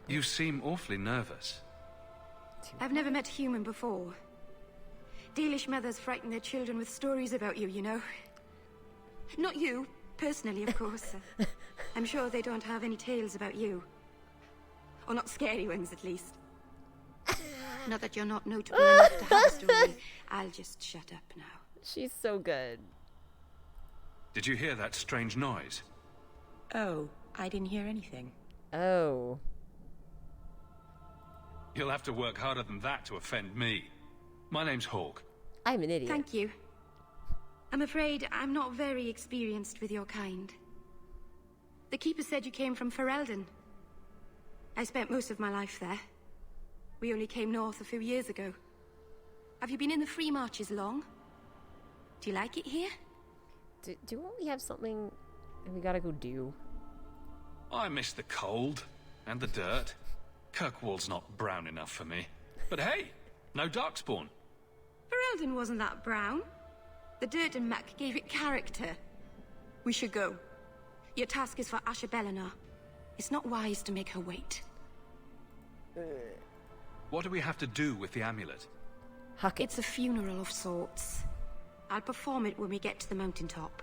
You seem awfully nervous. I've never met a human before. Dalish mothers frighten their children with stories about you, you know. Not you, personally, of course. I'm sure they don't have any tales about you. Or not scary ones, at least. Not that you're not notable enough to have a story. I'll just shut up now. She's so good. Did you hear that strange noise? Oh, I didn't hear anything. Oh. You'll have to work harder than that to offend me. My name's Hawke. I'm an idiot. Thank you. I'm afraid I'm not very experienced with your kind. The Keeper said you came from Ferelden. I spent most of my life there. We only came north a few years ago. Have you been in the Free Marches long? Do you like it here? Do we have something we gotta go do? I miss the cold and the dirt. Kirkwall's not brown enough for me. But hey, no Darkspawn. Ferelden wasn't that brown. The dirt and muck gave it character. We should go. Your task is for Asher Bellinar. It's not wise to make her wait. What do we have to do with the amulet? Hawke. It's a funeral of sorts. I'll perform it when we get to the mountaintop.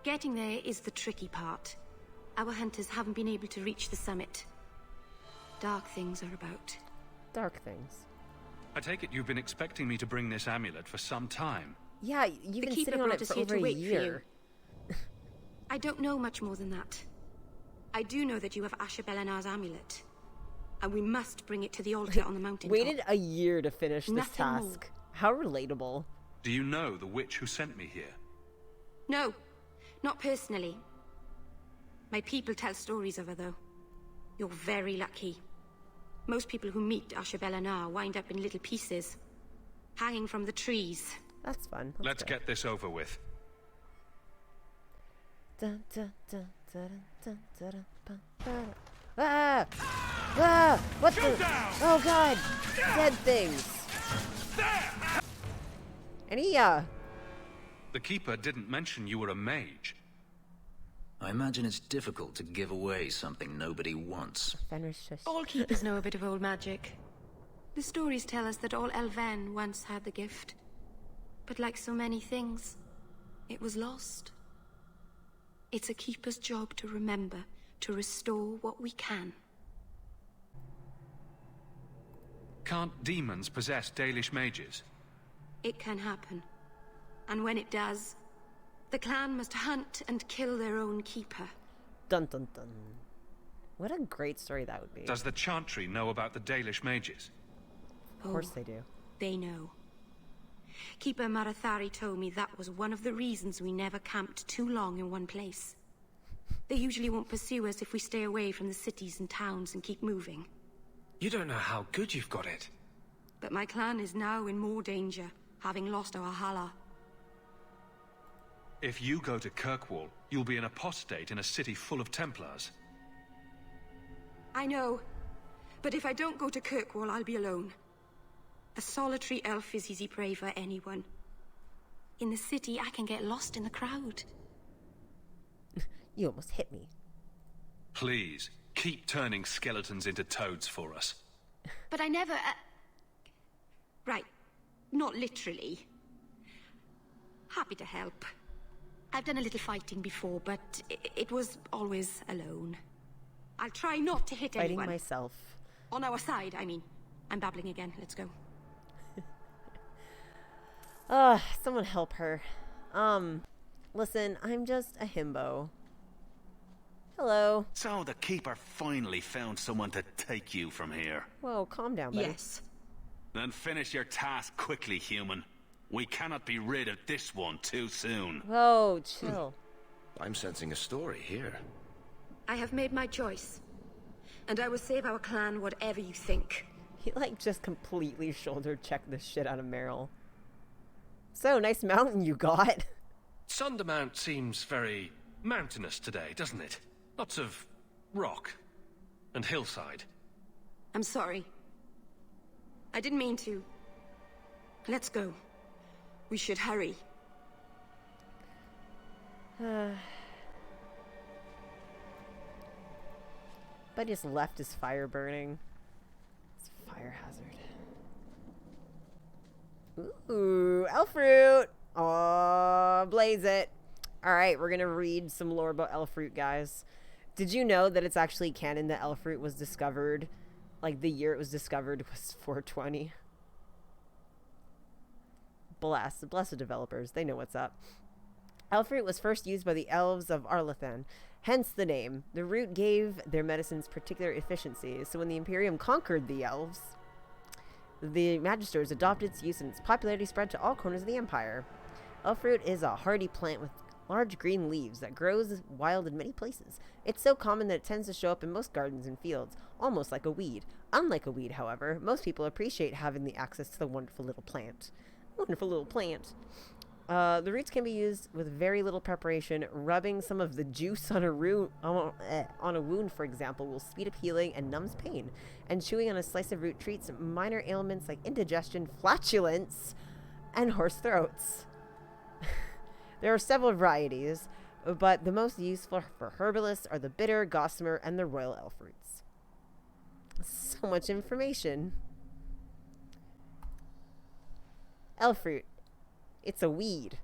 Getting there is the tricky part. Our hunters haven't been able to reach the summit. Dark things are about. Dark things. I take it you've been expecting me to bring this amulet for some time. Yeah, you've been sitting on it for over a year. I don't know much more than that. I do know that you have Asher Bellinar's amulet. And we must bring it to the altar on the mountain. Waited a year to finish this Nothing task. more. How relatable. Do you know the witch who sent me here? No, not personally. My people tell stories of her, though. You're very lucky. Most people who meet Ashabelanar wind up in little pieces, hanging from the trees. That's fun. Let's get this over with. Dun, dun, dun, dun, dun, dun, dun, dun, dun. Ah! Ah! What the? Oh god! Dead things. Any The Keeper didn't mention you were a mage. I imagine it's difficult to give away something nobody wants. Fenris just... All keepers know a bit of old magic. The stories tell us that all Elven once had the gift. But like so many things, it was lost. It's a keeper's job to remember, to restore what we can. Can't demons possess Dalish mages? It can happen. And when it does, the clan must hunt and kill their own keeper. Dun dun dun. What a great story that would be. Does the Chantry know about the Dalish mages? Of course they do. They know. Keeper Marathari told me that was one of the reasons we never camped too long in one place. They usually won't pursue us if we stay away from the cities and towns and keep moving. You don't know how good you've got it. But my clan is now in more danger, having lost our Hala. If you go to Kirkwall, you'll be an apostate in a city full of Templars. I know. But if I don't go to Kirkwall, I'll be alone. A solitary elf is easy prey for anyone. In the city, I can get lost in the crowd. You almost hit me. Please, keep turning skeletons into toads for us. But I never... Right. Not literally. Happy to help. I've done a little fighting before, but it was always alone. I'll try not to hit anyone. Fighting myself. On our side, I mean. I'm babbling again. Let's go. Someone help her. Listen, I'm just a himbo. Hello. So the Keeper finally found someone to take you from here. Whoa, calm down, buddy. Yes. Then finish your task quickly, human. We cannot be rid of this one too soon. Whoa, chill. I'm sensing a story here. I have made my choice. And I will save our clan whatever you think. He, like, just completely shoulder-checked the shit out of Merrill. So, nice mountain you got. Sundermount seems very mountainous today, doesn't it? Lots of rock and hillside. I'm sorry. I didn't mean to. Let's go. We should hurry. But just left his fire burning. It's a fire hazard. Ooh, elf fruit! Aw, blaze it. Alright, we're gonna read some lore about elf fruit, guys. Did you know that it's actually canon that elf fruit was discovered, like the year it was discovered was 420? Bless the developers, they know what's up. Elf fruit was first used by the elves of Arlathan, hence the name. The root gave their medicines particular efficiency, so when the Imperium conquered the elves, the Magisters adopted its use and its popularity spread to all corners of the Empire. Elf fruit is a hardy plant with large green leaves that grows wild in many places. It's so common that it tends to show up in most gardens and fields, almost like a weed. Unlike a weed, however, most people appreciate having the access to the wonderful little plant. Wonderful little plant. The roots can be used with very little preparation. Rubbing some of the juice on a wound, for example, will speed up healing and numbs pain. And chewing on a slice of root treats minor ailments like indigestion, flatulence, and hoarse throats. There are several varieties, but the most useful for herbalists are the bitter, gossamer, and the royal elf roots. So much information. Elf fruit. It's a weed.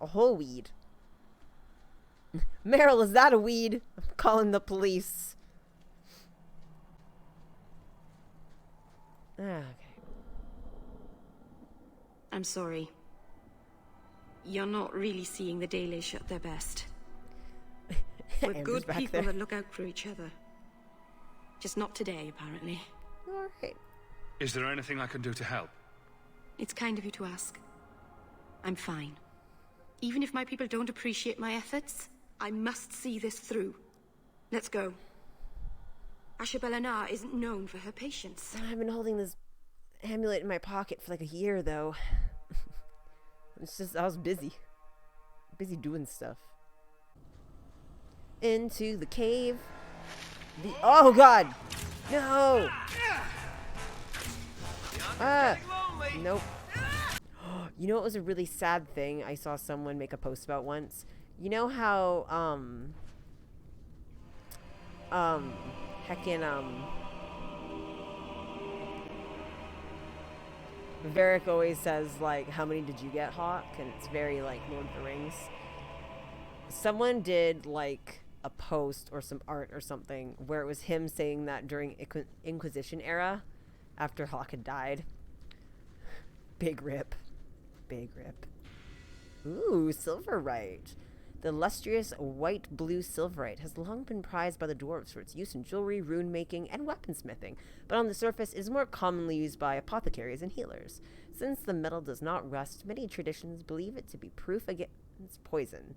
A whole weed. Merrill, is that a weed? I'm calling the police. Okay. I'm sorry. You're not really seeing the Dalish at their best. We're good people that look out for each other. Just not today, apparently. Alright. Is there anything I can do to help? It's kind of you to ask. I'm fine. Even if my people don't appreciate my efforts, I must see this through. Let's go. Ashabelanar isn't known for her patience. I've been holding this amulet in my pocket for like a year, though. It's just, I was busy. Busy doing stuff. Into the cave. Oh, God! No! Nope. You know what was a really sad thing I saw someone make a post about once? You know how, Varric always says, like, how many did you get, Hawke? And it's very, like, Lord of the Rings. Someone did, like, a post or some art or something where it was him saying that during Inquisition era, after Hawke had died. Big rip. Big rip. Ooh, silverite. The lustrous white-blue silverite has long been prized by the dwarves for its use in jewelry, rune-making, and weaponsmithing, but on the surface is more commonly used by apothecaries and healers. Since the metal does not rust, many traditions believe it to be proof against poison.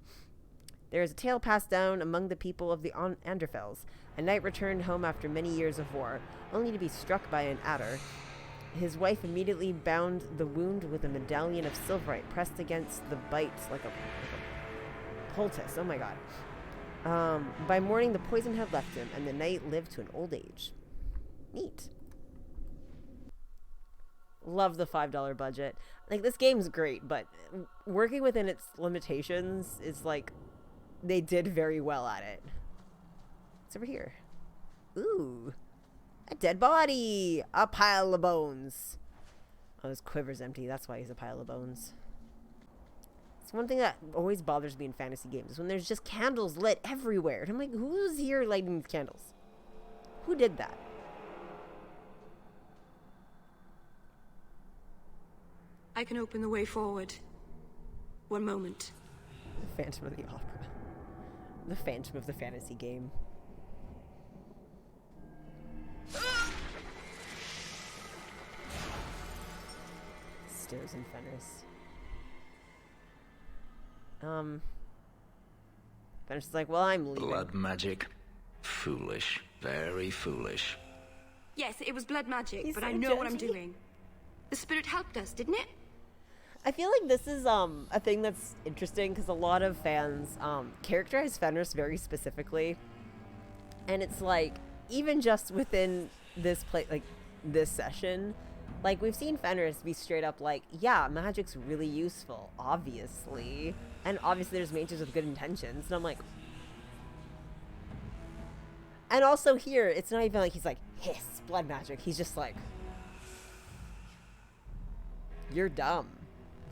There is a tale passed down among the people of the Anderfels. A knight returned home after many years of war, only to be struck by an adder. His wife immediately bound the wound with a medallion of silverite pressed against the bite like a poultice. Oh my god. By morning, the poison had left him, and the knight lived to an old age. Neat. Love the $5 budget. Like, this game's great, but working within its limitations is like, they did very well at it. What's over here? Ooh. A dead body! A pile of bones. Oh, his quiver's empty. That's why he's a pile of bones. It's one thing that always bothers me in fantasy games is when there's just candles lit everywhere. And I'm like, who's here lighting these candles? Who did that? I can open the way forward. One moment. The Phantom of the Opera. The Phantom of the fantasy game. Stairs in Fenris. Fenris is like, well, I'm leaving. Blood magic. Foolish. Very foolish. Yes, it was blood magic, but I know what I'm doing. The spirit helped us, didn't it? I feel like this is a thing that's interesting because a lot of fans characterize Fenris very specifically, and it's like even just within this this session, like we've seen Fenris be straight up like, yeah, magic's really useful, obviously, and obviously there's mages with good intentions, and I'm like, and also here it's not even like he's like hiss blood magic. He's just like, you're dumb.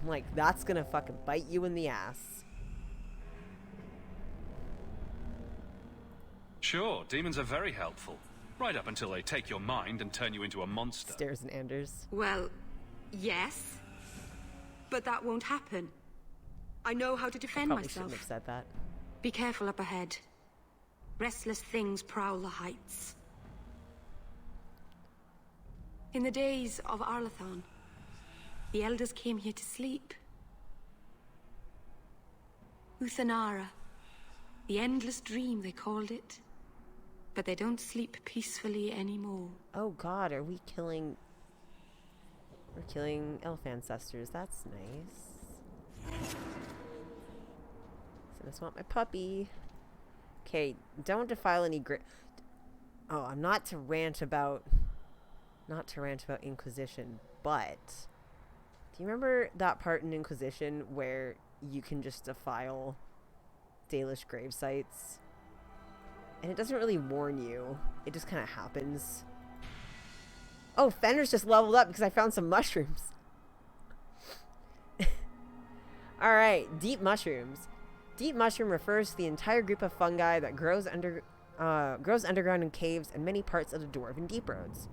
I'm like, that's gonna fucking bite you in the ass. Sure, demons are very helpful. Right up until they take your mind and turn you into a monster. Stairs and Anders. Well, yes. But that won't happen. I know how to defend Probably myself. Shouldn't have said that. Be careful up ahead. Restless things prowl the heights. In the days of Arlathon, the elders came here to sleep. Uthanara. The endless dream, they called it. But they don't sleep peacefully anymore. Oh god, are we killing... We're killing elf ancestors. That's nice. So I just want my puppy. Okay, don't defile any Oh, I'm not to rant about... Not to rant about Inquisition, but... Do you remember that part in Inquisition where you can just defile Dalish grave sites? And it doesn't really warn you. It just kind of happens. Oh, Fenris just leveled up because I found some mushrooms. Alright, deep mushrooms. Deep mushroom refers to the entire group of fungi that grows underground in caves and many parts of the Dwarven deep roads.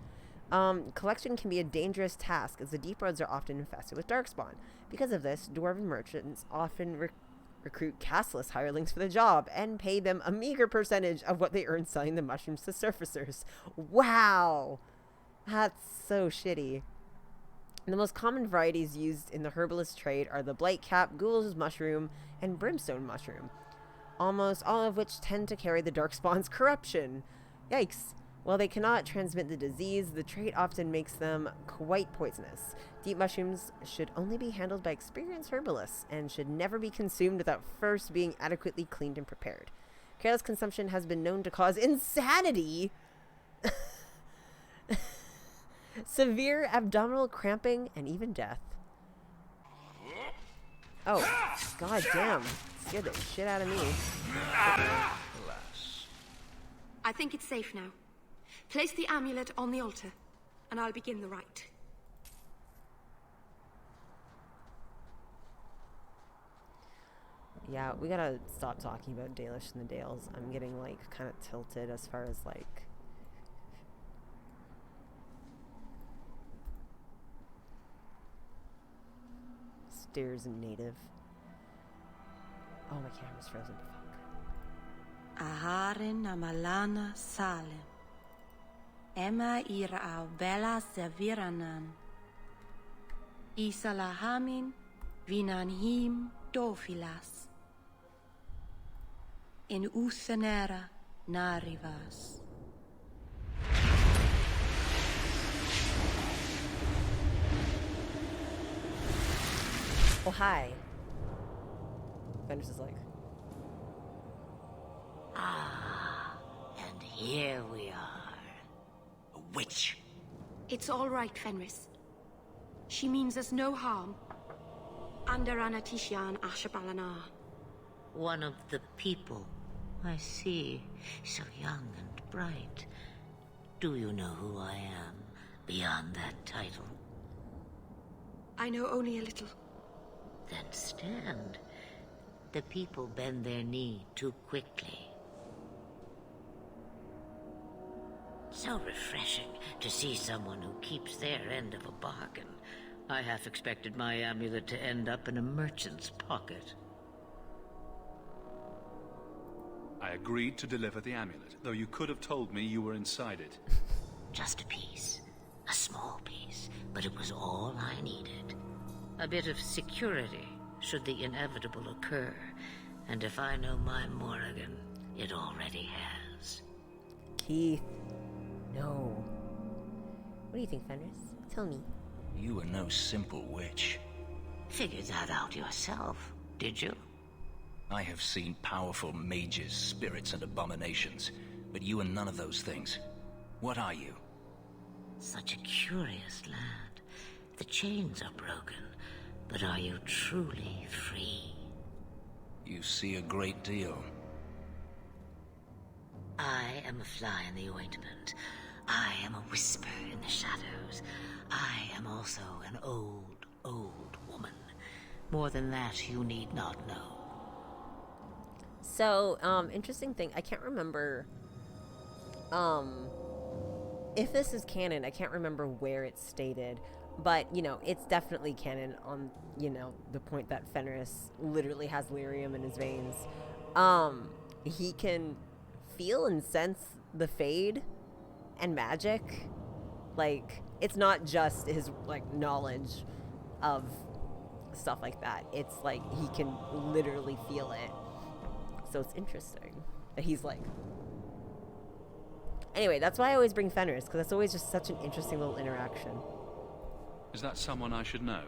Collection can be a dangerous task as the deep roads are often infested with darkspawn. Because of this, Dwarven merchants often recruit castless hirelings for the job and pay them a meager percentage of what they earn selling the mushrooms to surfacers. Wow! That's so shitty. The most common varieties used in the herbalist trade are the blightcap, ghoul's mushroom, and brimstone mushroom, almost all of which tend to carry the darkspawn's corruption. Yikes. While they cannot transmit the disease, the trait often makes them quite poisonous. Deep mushrooms should only be handled by experienced herbalists and should never be consumed without first being adequately cleaned and prepared. Careless consumption has been known to cause insanity, severe abdominal cramping, and even death. Oh, god damn. Scared the shit out of me. I think it's safe now. Place the amulet on the altar, and I'll begin the rite. Yeah, we gotta stop talking about Dalish and the Dales. I'm getting, like, kind of tilted as far as, like... Stairs and native. Oh, my camera's frozen. Fuck. Aharin amalana salem. Emma ira au bella serviranan. Isalahamin vinanhim dofilas. In uthenera narivas. Oh, hi. Fenris is like... Ah, and here we are. A witch. It's all right, Fenris. She means us no harm. Andarana Tishan Ashabalana. One of the people. I see. So young and bright. Do you know who I am, beyond that title? I know only a little. Then stand. The people bend their knee too quickly. So refreshing to see someone who keeps their end of a bargain. I half expected my amulet to end up in a merchant's pocket. I agreed to deliver the amulet, though you could have told me you were inside it. Just a piece. A small piece, but it was all I needed. A bit of security, should the inevitable occur. And if I know my Morrigan, it already has. Keith. No. What do you think, Fenris? Tell me. You are no simple witch. Figured that out yourself, did you? I have seen powerful mages, spirits, and abominations, but you are none of those things. What are you? Such a curious lad. The chains are broken, but are you truly free? You see a great deal. I am a fly in the ointment. I am a whisper in the shadows. I am also an old, old woman. More than that, you need not know. So, interesting thing. I can't remember, if this is canon. I can't remember where it's stated. But, you know, it's definitely canon on, you know, the point that Fenris literally has lyrium in his veins. He can feel and sense the fade and magic. Like, it's not just his, like, knowledge of stuff like that. It's like he can literally feel it. So it's interesting that he's like... Anyway, that's why I always bring Fenris, because it's always just such an interesting little interaction. Is that someone I should know?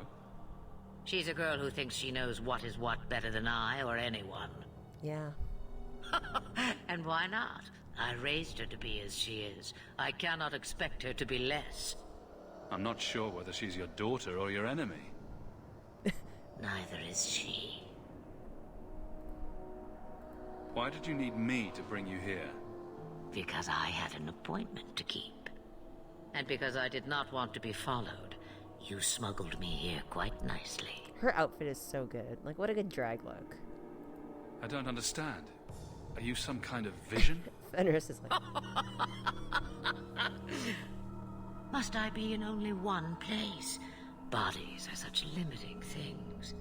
She's a girl who thinks she knows what is what better than I or anyone. Yeah. And why not? I raised her to be as she is. I cannot expect her to be less. I'm not sure whether she's your daughter or your enemy. Neither is she. Why did you need me to bring you here? Because I had an appointment to keep. And because I did not want to be followed, you smuggled me here quite nicely. Her outfit is so good. Like, what a good drag look. I don't understand. Are you some kind of vision? Fenris is like... Must I be in only one place? Bodies are such limiting things.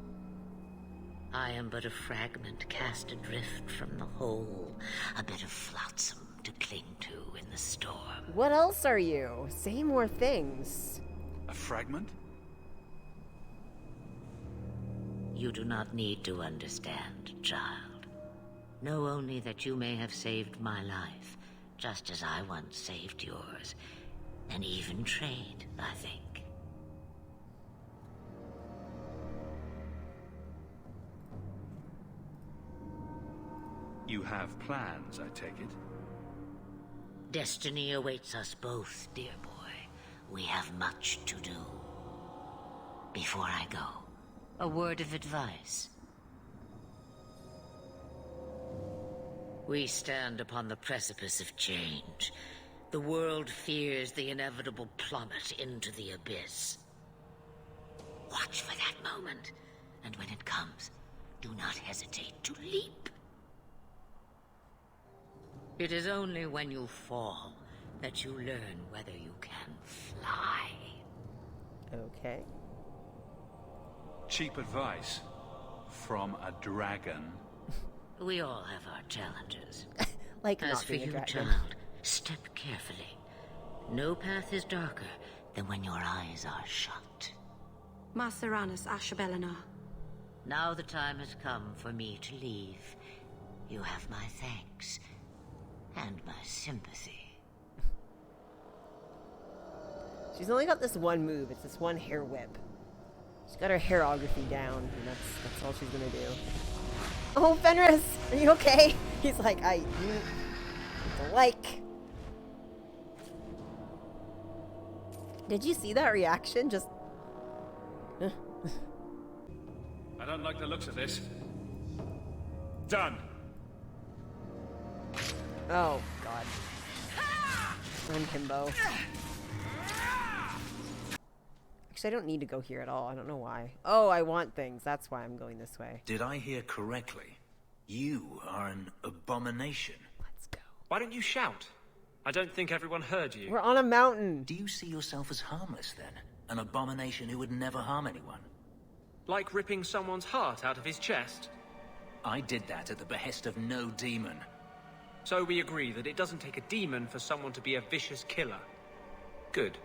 I am but a fragment cast adrift from the whole. A bit of flotsam to cling to in the storm. What else are you? Say more things. A fragment? You do not need to understand, child. Know only that you may have saved my life, just as I once saved yours. And even trade, I think. You have plans, I take it? Destiny awaits us both, dear boy. We have much to do. Before I go, a word of advice. We stand upon the precipice of change. The world fears the inevitable plummet into the abyss. Watch for that moment, and when it comes, do not hesitate to leap. It is only when you fall that you learn whether you can fly. Okay. Cheap advice from a dragon. We all have our challenges. Like As not for being a you, dragon. child, step carefully. No path is darker than when your eyes are shut. Maceranus Ashabellinar. Now the time has come for me to leave. You have my thanks and my sympathy. She's only got this one move. It's this one hair whip. She's got her hairography down, and that's all she's gonna do. Oh, Fenris! Are you okay? He's like, I don't like. Did you see that reaction? Just... I don't like the looks of this. Done. Oh, God. One himbo. Actually, I don't need to go here at all. I don't know why. Oh, I want things. That's why I'm going this way. Did I hear correctly? You are an abomination. Let's go. Why don't you shout? I don't think everyone heard you. We're on a mountain. Do you see yourself as harmless, then? An abomination who would never harm anyone? Like ripping someone's heart out of his chest? I did that at the behest of no demon. So we agree that it doesn't take a demon for someone to be a vicious killer. Good.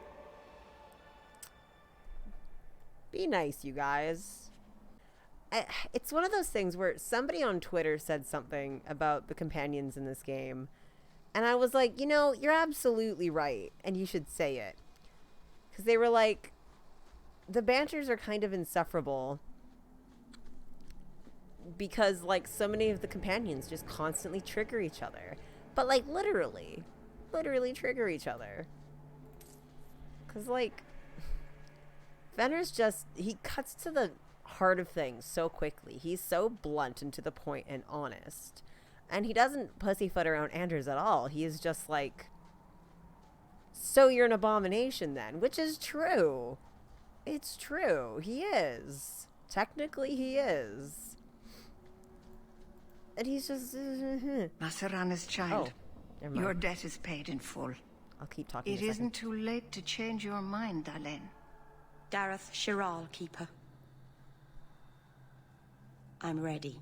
Be nice, you guys. It's one of those things where somebody on Twitter said something about the companions in this game, and I was like, you know, you're absolutely right, and you should say it. Because they were like, the banters are kind of insufferable because, like, so many of the companions just constantly trigger each other. But, like, literally trigger each other. Because, like, Fenris just, he cuts to the heart of things so quickly. He's so blunt and to the point and honest. And he doesn't pussyfoot around Anders at all. He is just like, so you're an abomination then, which is true. It's true. He is. Technically, he is. And he's just... Macerana's child, your debt is paid in full. I'll keep talking. It isn't too late to change your mind, Dalish. Dareth Shiral, Keeper. I'm ready.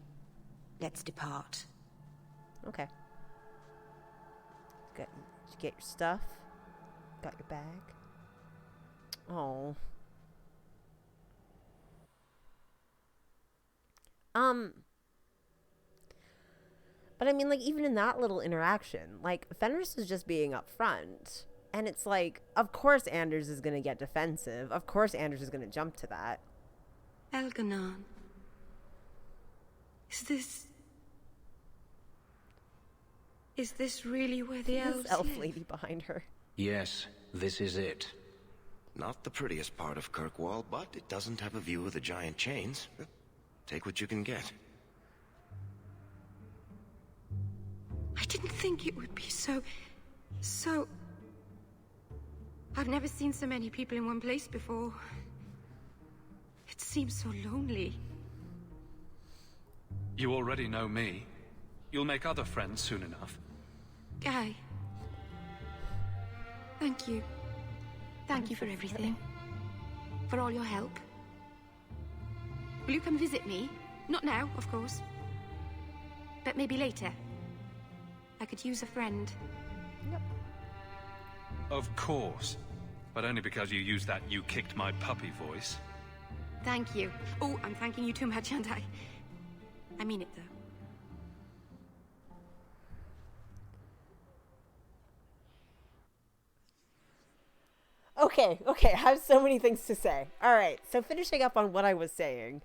Let's depart. Okay. Did you get your stuff? Got your bag? Oh. But I mean, like, even in that little interaction, like, Fenris is just being upfront. And it's like, of course Anders is going to get defensive. Of course Anders is going to jump to that. Elganon. Is this really where the elves elf live? lady behind her. Yes, this is it. Not the prettiest part of Kirkwall, but it doesn't have a view of the giant chains. Take what you can get. I didn't think it would be so... I've never seen so many people in one place before. It seems so lonely. You already know me. You'll make other friends soon enough. Guy. Thank you. Thank you for everything. For all your help. Will you come visit me? Not now, of course. But maybe later. I could use a friend. Yep. Of course. But only because you used that "you kicked my puppy" voice. Thank you. Oh, I'm thanking you too much, aren't I? I mean it, though. Okay, I have so many things to say. Alright, so finishing up on what I was saying.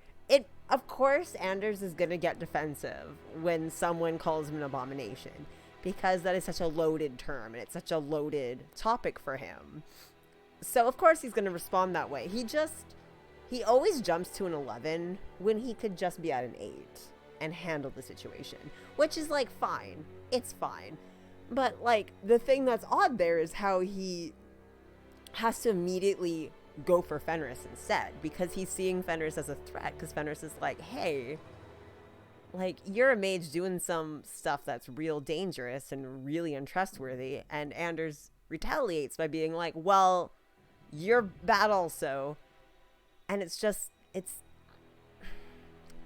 Of course, Anders is gonna get defensive when someone calls him an abomination, because that is such a loaded term, and it's such a loaded topic for him. So, of course, he's gonna respond that way. He always jumps to an 11 when he could just be at an 8 and handle the situation, which is, like, fine. It's fine. But, like, the thing that's odd there is how he has to immediately go for Fenris instead, because he's seeing Fenris as a threat, because Fenris is like, hey, like, you're a mage doing some stuff that's real dangerous and really untrustworthy, and Anders retaliates by being like, well, you're bad also. And it's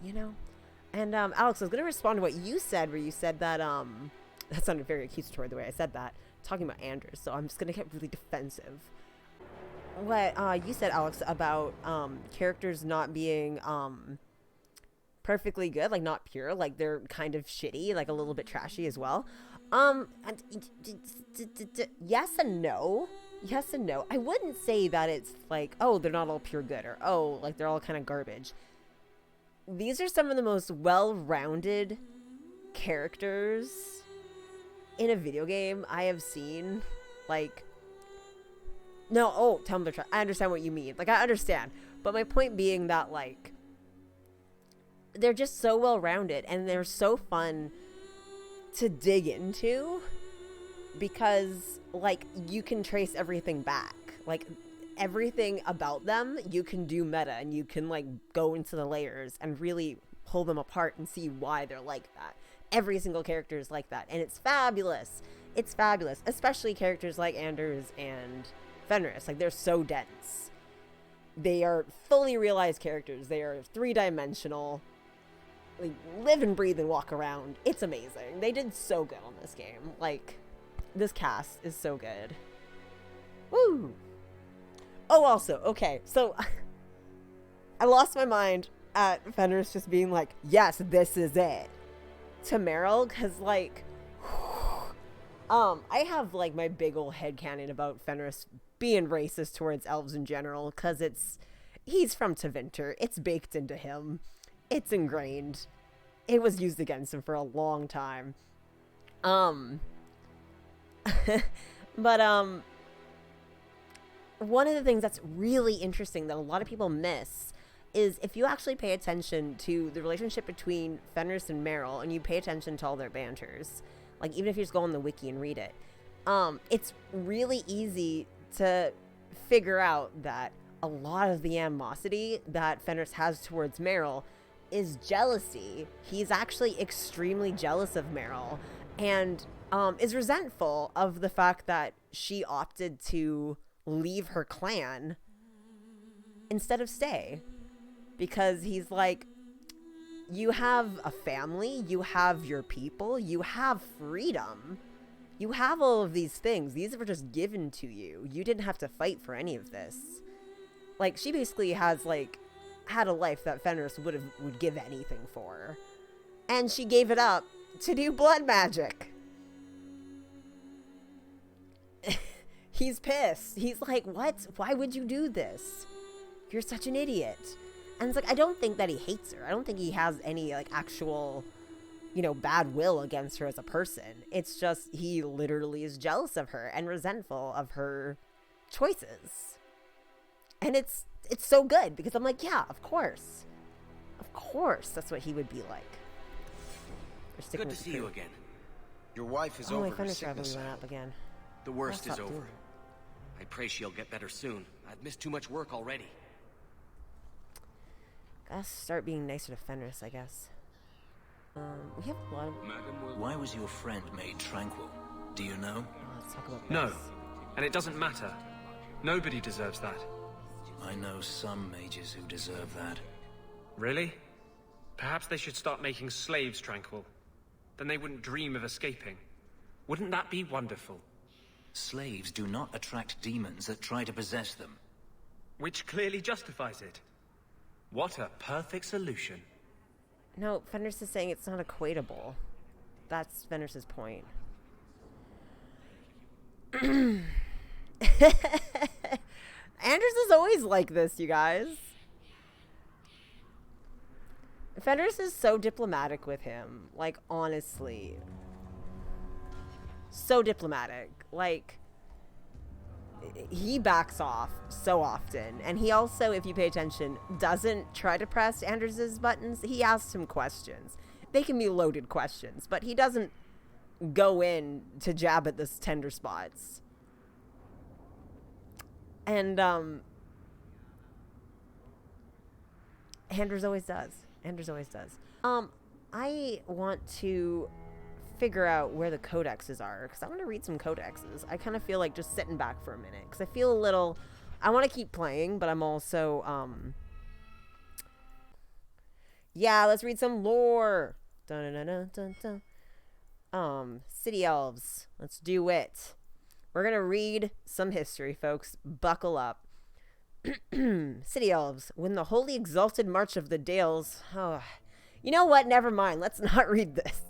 you know. And Alex, I was gonna respond to what you said, where you said that that sounded very accusatory the way I said that, talking about Anders, so I'm just gonna get really defensive. What you said, Alex, about characters not being perfectly good, like not pure, like they're kind of shitty, like a little bit trashy as well. Yes and no. Yes and no. I wouldn't say that it's like, oh, they're not all pure good, or oh, like they're all kind of garbage. These are some of the most well-rounded characters in a video game I have seen. Like, no, oh, tell them they're I understand what you mean. Like, I understand. But my point being that, like, they're just so well-rounded, and they're so fun to dig into, because, like, you can trace everything back. Like, everything about them, you can do meta, and you can, like, go into the layers and really pull them apart and see why they're like that. Every single character is like that, and it's fabulous. It's fabulous, especially characters like Anders and Fenris. Like, they're so dense. They are fully realized characters. They are three-dimensional. Like, live and breathe and walk around. It's amazing. They did so good on this game. Like, this cast is so good. Woo! Oh, also, okay, so I lost my mind at Fenris just being like, yes, this is it, to Merrill, because, like, I have, like, my big ol' headcanon about Fenris being racist towards elves in general, because he's from Tevinter. It's baked into him. It's ingrained. It was used against him for a long time. But, one of the things that's really interesting that a lot of people miss is if you actually pay attention to the relationship between Fenris and Merrill, and you pay attention to all their banters, like, even if you just go on the wiki and read it, it's really easy to figure out that a lot of the animosity that Fenris has towards Merrill is jealousy. He's actually extremely jealous of Merrill, and is resentful of the fact that she opted to leave her clan instead of stay, because he's like, you have a family, you have your people, you have freedom, you have all of these things. These were just given to you. You didn't have to fight for any of this. Like, she basically has, like, had a life that Fenris would give anything for, and she gave it up to do blood magic. He's pissed. He's like, what? Why would you do this? You're such an idiot. And it's like, I don't think that he hates her. I don't think he has any, like, actual, you know, bad will against her as a person. It's just he literally is jealous of her and resentful of her choices. And it's so good, because I'm like, yeah, of course. Of course that's what he would be like. Good to see you again. Your wife is over my her Fenris sickness. rivalry went up again. The worst I'll is stop over. doing it. I pray she'll get better soon. I've missed too much work already. Gotta start being nicer to Fenris, I guess. We have a lot of... Why was your friend made tranquil? Do you know? Let's talk about No, this. and it doesn't matter. Nobody deserves that. I know some mages who deserve that. Really? Perhaps they should start making slaves tranquil. Then they wouldn't dream of escaping. Wouldn't that be wonderful? Slaves do not attract demons that try to possess them. Which clearly justifies it. What a perfect solution. No, Fenris is saying it's not equatable. That's Fenris's point. Anders is always like this, you guys. Fenris is so diplomatic with him. Like, honestly. So diplomatic. Like, he backs off so often. And he also, if you pay attention, doesn't try to press Anders's buttons. He asks him questions. They can be loaded questions, but he doesn't go in to jab at the tender spots. And, Anders always does. Anders always does. I want to figure out where the codexes are, because I want to read some codexes. I kind of feel like just sitting back for a minute, because I feel a little... I want to keep playing, but I'm also, yeah, let's read some lore. Dun, dun, dun, dun, dun. City elves. Let's do it. We're going to read some history, folks. Buckle up. City elves. When the holy exalted march of the Dales... Oh, you know what? Never mind. Let's not read this.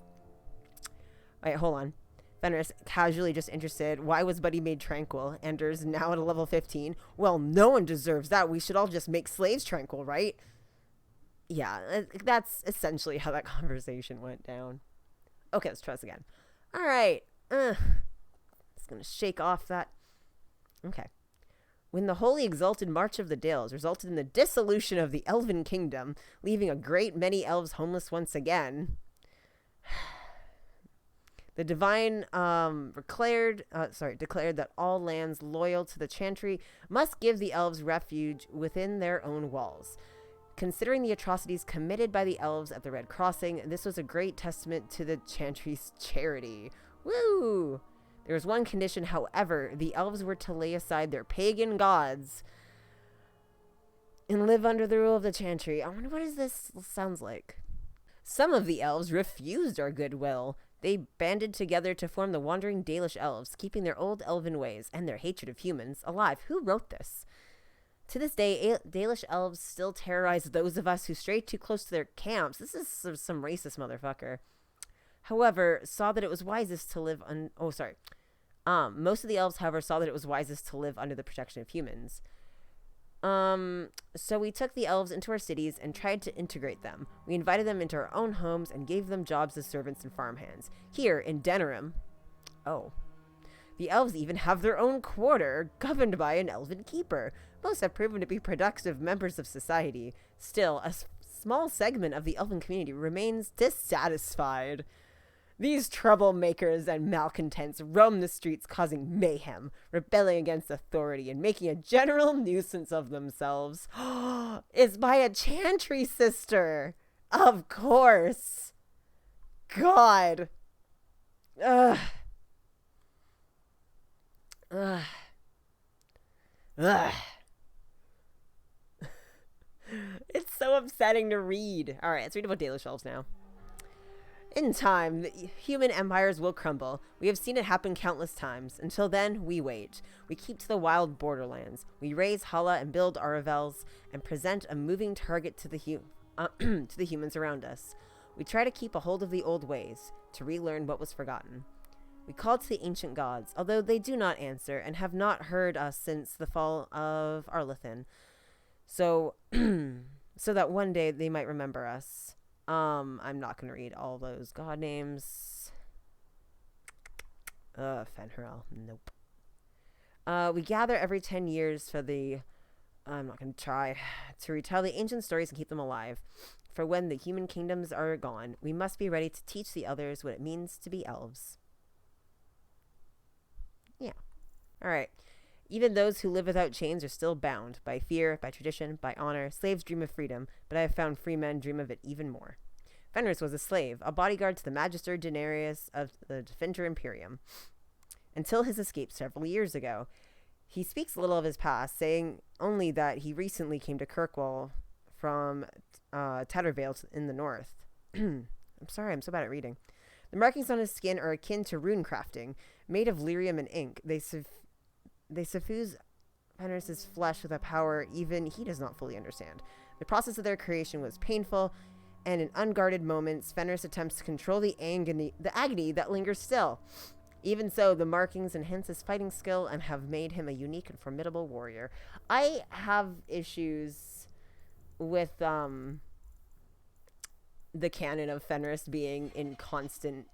Wait, hold on. Fenris, casually just interested. Why was Buddy made tranquil? Anders, now at a level 15. Well, no one deserves that. We should all just make slaves tranquil, right? Yeah, that's essentially how that conversation went down. Okay, let's try this again. All right. Just going to shake off that. Okay. When the holy exalted march of the Dales resulted in the dissolution of the elven kingdom, leaving a great many elves homeless once again, the divine declared that all lands loyal to the Chantry must give the elves refuge within their own walls. Considering the atrocities committed by the elves at the Red Crossing, this was a great testament to the Chantry's charity. Woo! There was one condition, however: the elves were to lay aside their pagan gods and live under the rule of the Chantry. I wonder what this sounds like. Some of the elves refused our goodwill. They banded together to form the Wandering Dalish Elves, keeping their old elven ways and their hatred of humans alive. Who wrote this? To this day, Dalish elves still terrorize those of us who stray too close to their camps. This is some racist motherfucker. However, saw that it was wisest to live most of the elves, however, saw that it was wisest to live under the protection of humans. So we took the elves into our cities and tried to integrate them. We invited them into our own homes and gave them jobs as servants and farmhands. Here in Denerim, the elves even have their own quarter, governed by an elven keeper. Most have proven to be productive members of society. Still, a small segment of the elven community remains dissatisfied. These troublemakers and malcontents roam the streets causing mayhem, rebelling against authority, and making a general nuisance of themselves. It's by a Chantry sister. Of course. God. Ugh. Ugh. Ugh. It's so upsetting to read. All right, let's read about Dalish elves now. In time, the human empires will crumble. We have seen it happen countless times. Until then, we wait. We keep to the wild borderlands. We raise Hala and build Aravels and present a moving target to the humans around us. We try to keep a hold of the old ways, to relearn what was forgotten. We call to the ancient gods, although they do not answer and have not heard us since the fall of Arlethin. So that one day they might remember us. I'm not going to read all those god names. Fenris. Nope. We gather every 10 years for the... I'm not going to try. To retell the ancient stories and keep them alive. For when the human kingdoms are gone, we must be ready to teach the others what it means to be elves. Yeah. Alright. Even those who live without chains are still bound by fear, by tradition, by honor. Slaves dream of freedom, but I have found free men dream of it even more. Fenris was a slave, a bodyguard to the Magister Denarius of the Defender Imperium, until his escape several years ago. He speaks little of his past, saying only that he recently came to Kirkwall from Tattervale in the north. I'm sorry, I'm so bad at reading. The markings on his skin are akin to rune crafting, made of lyrium and ink. They suffuse Fenris's flesh with a power even he does not fully understand. The process of their creation was painful, and in unguarded moments, Fenris attempts to control the agony that lingers still. Even so, the markings enhance his fighting skill and have made him a unique and formidable warrior. I have issues with the canon of Fenris being in constant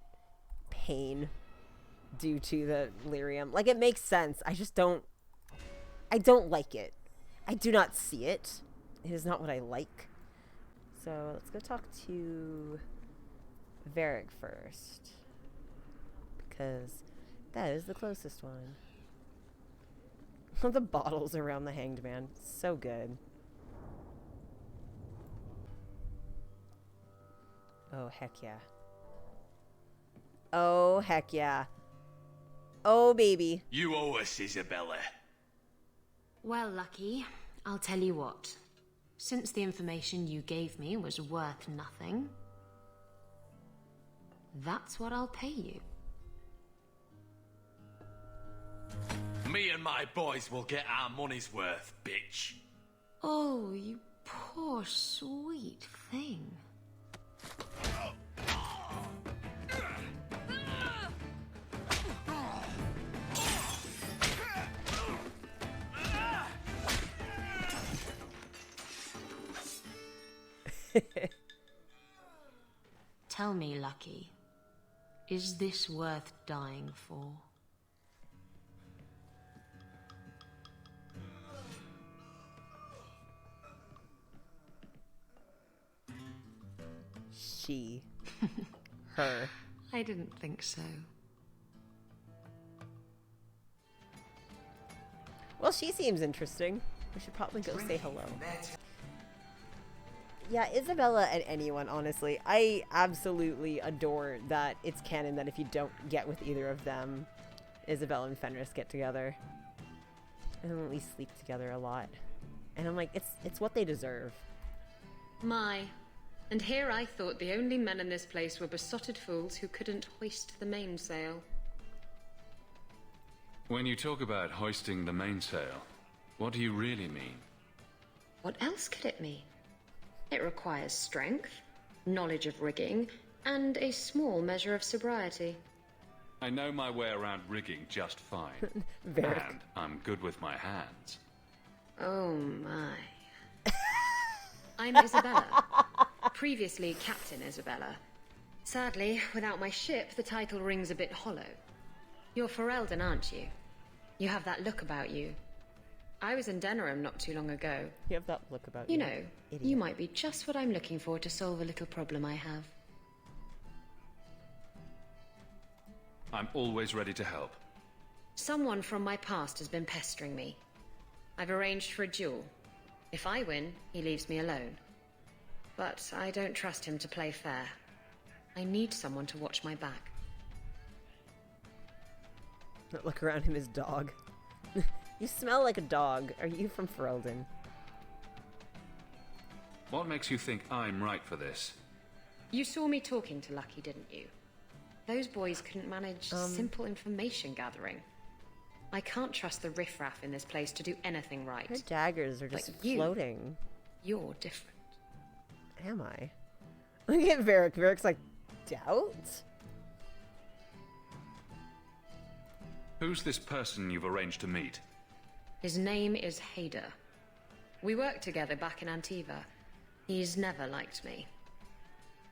pain due to the lyrium. Like, it makes sense. I don't like it. I do not see it. It is not what I like. So let's go talk to Varric first, because that is the closest one. The bottles around the Hanged Man. So good. Oh, heck yeah. Oh, heck yeah. Oh, baby. You owe us, Isabella. Well, Lucky, I'll tell you what. Since the information you gave me was worth nothing, that's what I'll pay you. Me and my boys will get our money's worth, bitch. Oh, you poor sweet thing. Tell me, Lucky, is this worth dying for? She. Her. I didn't think so. Well, she seems interesting. We should probably go say hello. Yeah, Isabella and anyone, honestly. I absolutely adore that it's canon that if you don't get with either of them, Isabella and Fenris get together. And at least sleep together a lot. And I'm like, it's what they deserve. My. And here I thought the only men in this place were besotted fools who couldn't hoist the mainsail. When you talk about hoisting the mainsail, what do you really mean? What else could it mean? It requires strength, knowledge of rigging, and a small measure of sobriety. I know my way around rigging just fine. And I'm good with my hands. Oh my. I'm Isabella. Previously Captain Isabella. Sadly, without my ship, the title rings a bit hollow. You're Ferelden, aren't you? You have that look about you. I was in Denerim not too long ago. You have that look about you. You know, idiot. You might be just what I'm looking for to solve a little problem I have. I'm always ready to help. Someone from my past has been pestering me. I've arranged for a duel. If I win, he leaves me alone. But I don't trust him to play fair. I need someone to watch my back. Look around him, his dog. You smell like a dog. Are you from Ferelden? What makes you think I'm right for this? You saw me talking to Lucky, didn't you? Those boys couldn't manage simple information gathering. I can't trust the riffraff in this place to do anything right. Her daggers are just floating. You're different. Am I? Look at Varric. Varric's like, doubt? Who's this person you've arranged to meet? His name is Hader. We worked together back in Antiva. He's never liked me.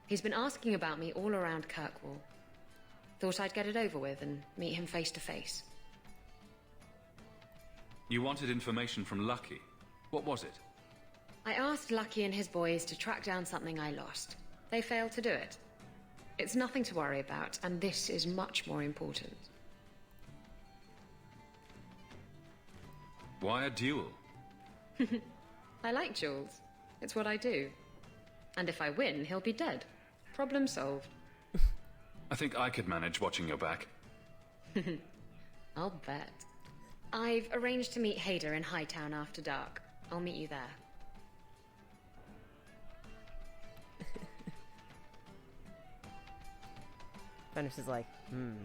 He's been asking about me all around Kirkwall. Thought I'd get it over with and meet him face to face. You wanted information from Lucky. What was it? I asked Lucky and his boys to track down something I lost. They failed to do it. It's nothing to worry about, and this is much more important. Why a duel? I like duels. It's what I do. And if I win, he'll be dead. Problem solved. I think I could manage watching your back. I'll bet. I've arranged to meet Hader in Hightown after dark. I'll meet you there. Fenris is like, them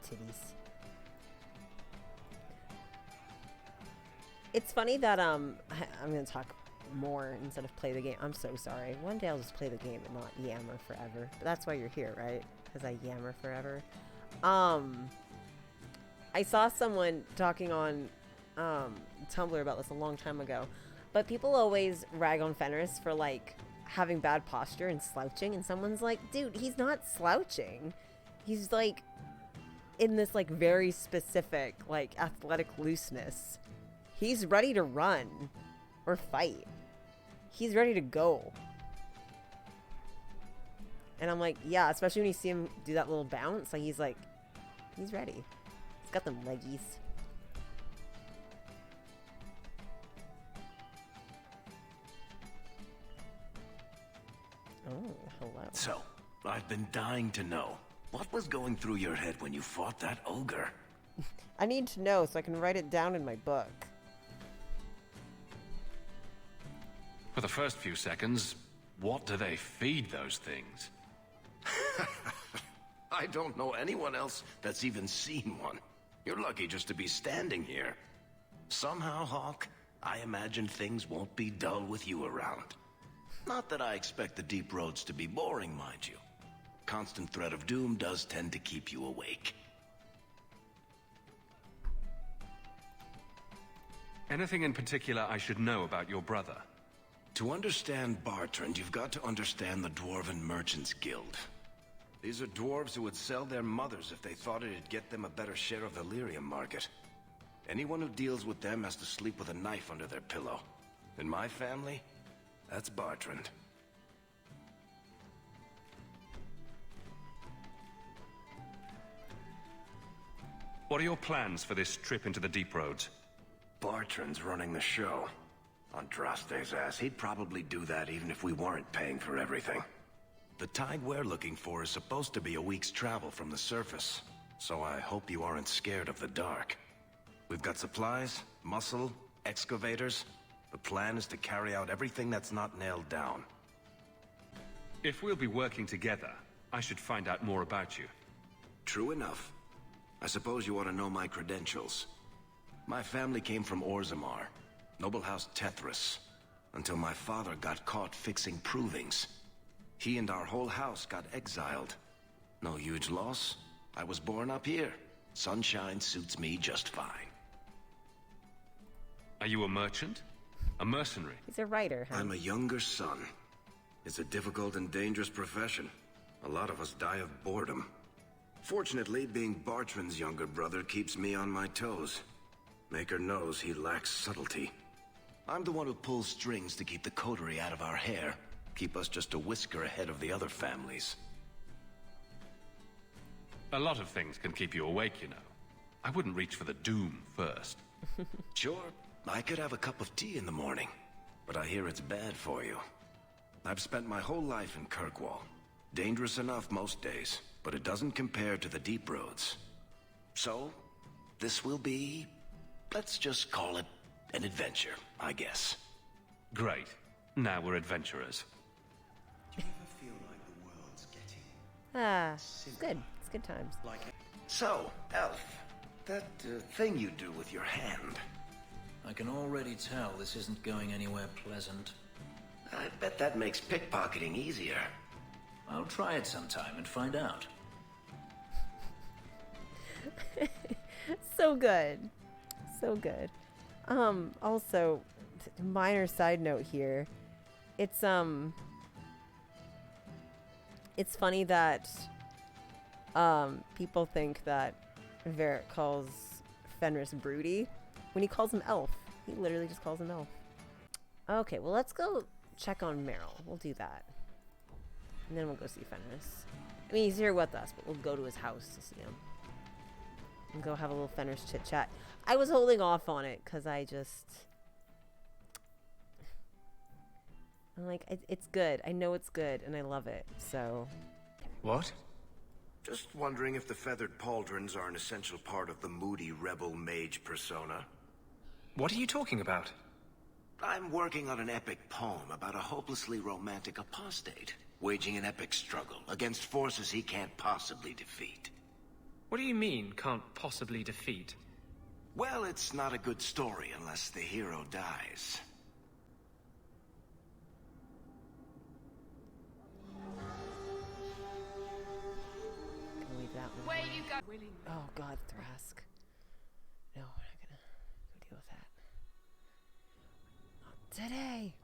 titties. It's funny that I'm gonna talk more instead of play the game. I'm so sorry. One day I'll just play the game and not yammer forever. But that's why you're here, right? Because I yammer forever. I saw someone talking on Tumblr about this a long time ago. But people always rag on Fenris for, like, having bad posture and slouching. And someone's like, dude, he's not slouching. He's, like, in this, like, very specific, like, athletic looseness. He's ready to run or fight. He's ready to go. And I'm like, yeah, especially when you see him do that little bounce. Like, he's ready. He's got them leggies. Oh, hello. So, I've been dying to know. What was going through your head when you fought that ogre? I need to know so I can write it down in my book. For the first few seconds, what do they feed those things? I don't know anyone else that's even seen one. You're lucky just to be standing here. Somehow, Hawke, I imagine things won't be dull with you around. Not that I expect the deep roads to be boring, mind you. Constant threat of doom does tend to keep you awake. Anything in particular I should know about your brother? To understand Bartrand, you've got to understand the Dwarven Merchants Guild. These are dwarves who would sell their mothers if they thought it'd get them a better share of the lyrium market. Anyone who deals with them has to sleep with a knife under their pillow. In my family, that's Bartrand. What are your plans for this trip into the deep roads? Bartrand's running the show. On Draste's ass, he'd probably do that even if we weren't paying for everything. The tide we're looking for is supposed to be a week's travel from the surface, so I hope you aren't scared of the dark. We've got supplies, muscle, excavators. The plan is to carry out everything that's not nailed down. If we'll be working together, I should find out more about you. True enough. I suppose you want to know my credentials. My family came from Orzammar, noble house Tethras, until my father got caught fixing provings. He and our whole house got exiled. No huge loss. I was born up here. Sunshine suits me just fine. Are you a merchant? A mercenary? He's a writer, huh? I'm a younger son. It's a difficult and dangerous profession. A lot of us die of boredom. Fortunately, being Bartrand's younger brother keeps me on my toes. Maker knows he lacks subtlety. I'm the one who pulls strings to keep the coterie out of our hair. Keep us just a whisker ahead of the other families. A lot of things can keep you awake, you know. I wouldn't reach for the doom first. Sure, I could have a cup of tea in the morning, but I hear it's bad for you. I've spent my whole life in Kirkwall. Dangerous enough most days, but it doesn't compare to the deep roads. So, this will be, let's just call it an adventure, I guess. Great. Now we're adventurers. Do you ever feel like the world's getting... It's good. It's good times. So, Elf, that thing you do with your hand... I can already tell this isn't going anywhere pleasant. I bet that makes pickpocketing easier. I'll try it sometime and find out. So good. So good. Also, minor side note here. It's funny that people think that Varric calls Fenris broody when he calls him elf. He literally just calls him elf. Okay, well, let's go check on Merrill. We'll do that. And then we'll go see Fenris. I mean, he's here with us, but we'll go to his house to see him. And go have a little Fenris chit-chat. I was holding off on it, because I'm like, it's good. I know it's good, and I love it, so... What? Just wondering if the feathered pauldrons are an essential part of the moody rebel mage persona. What are you talking about? I'm working on an epic poem about a hopelessly romantic apostate, waging an epic struggle against forces he can't possibly defeat. What do you mean, can't possibly defeat? Well, it's not a good story unless the hero dies. away you go. Oh God, Thrask. No, we're not gonna go deal with that. Not today.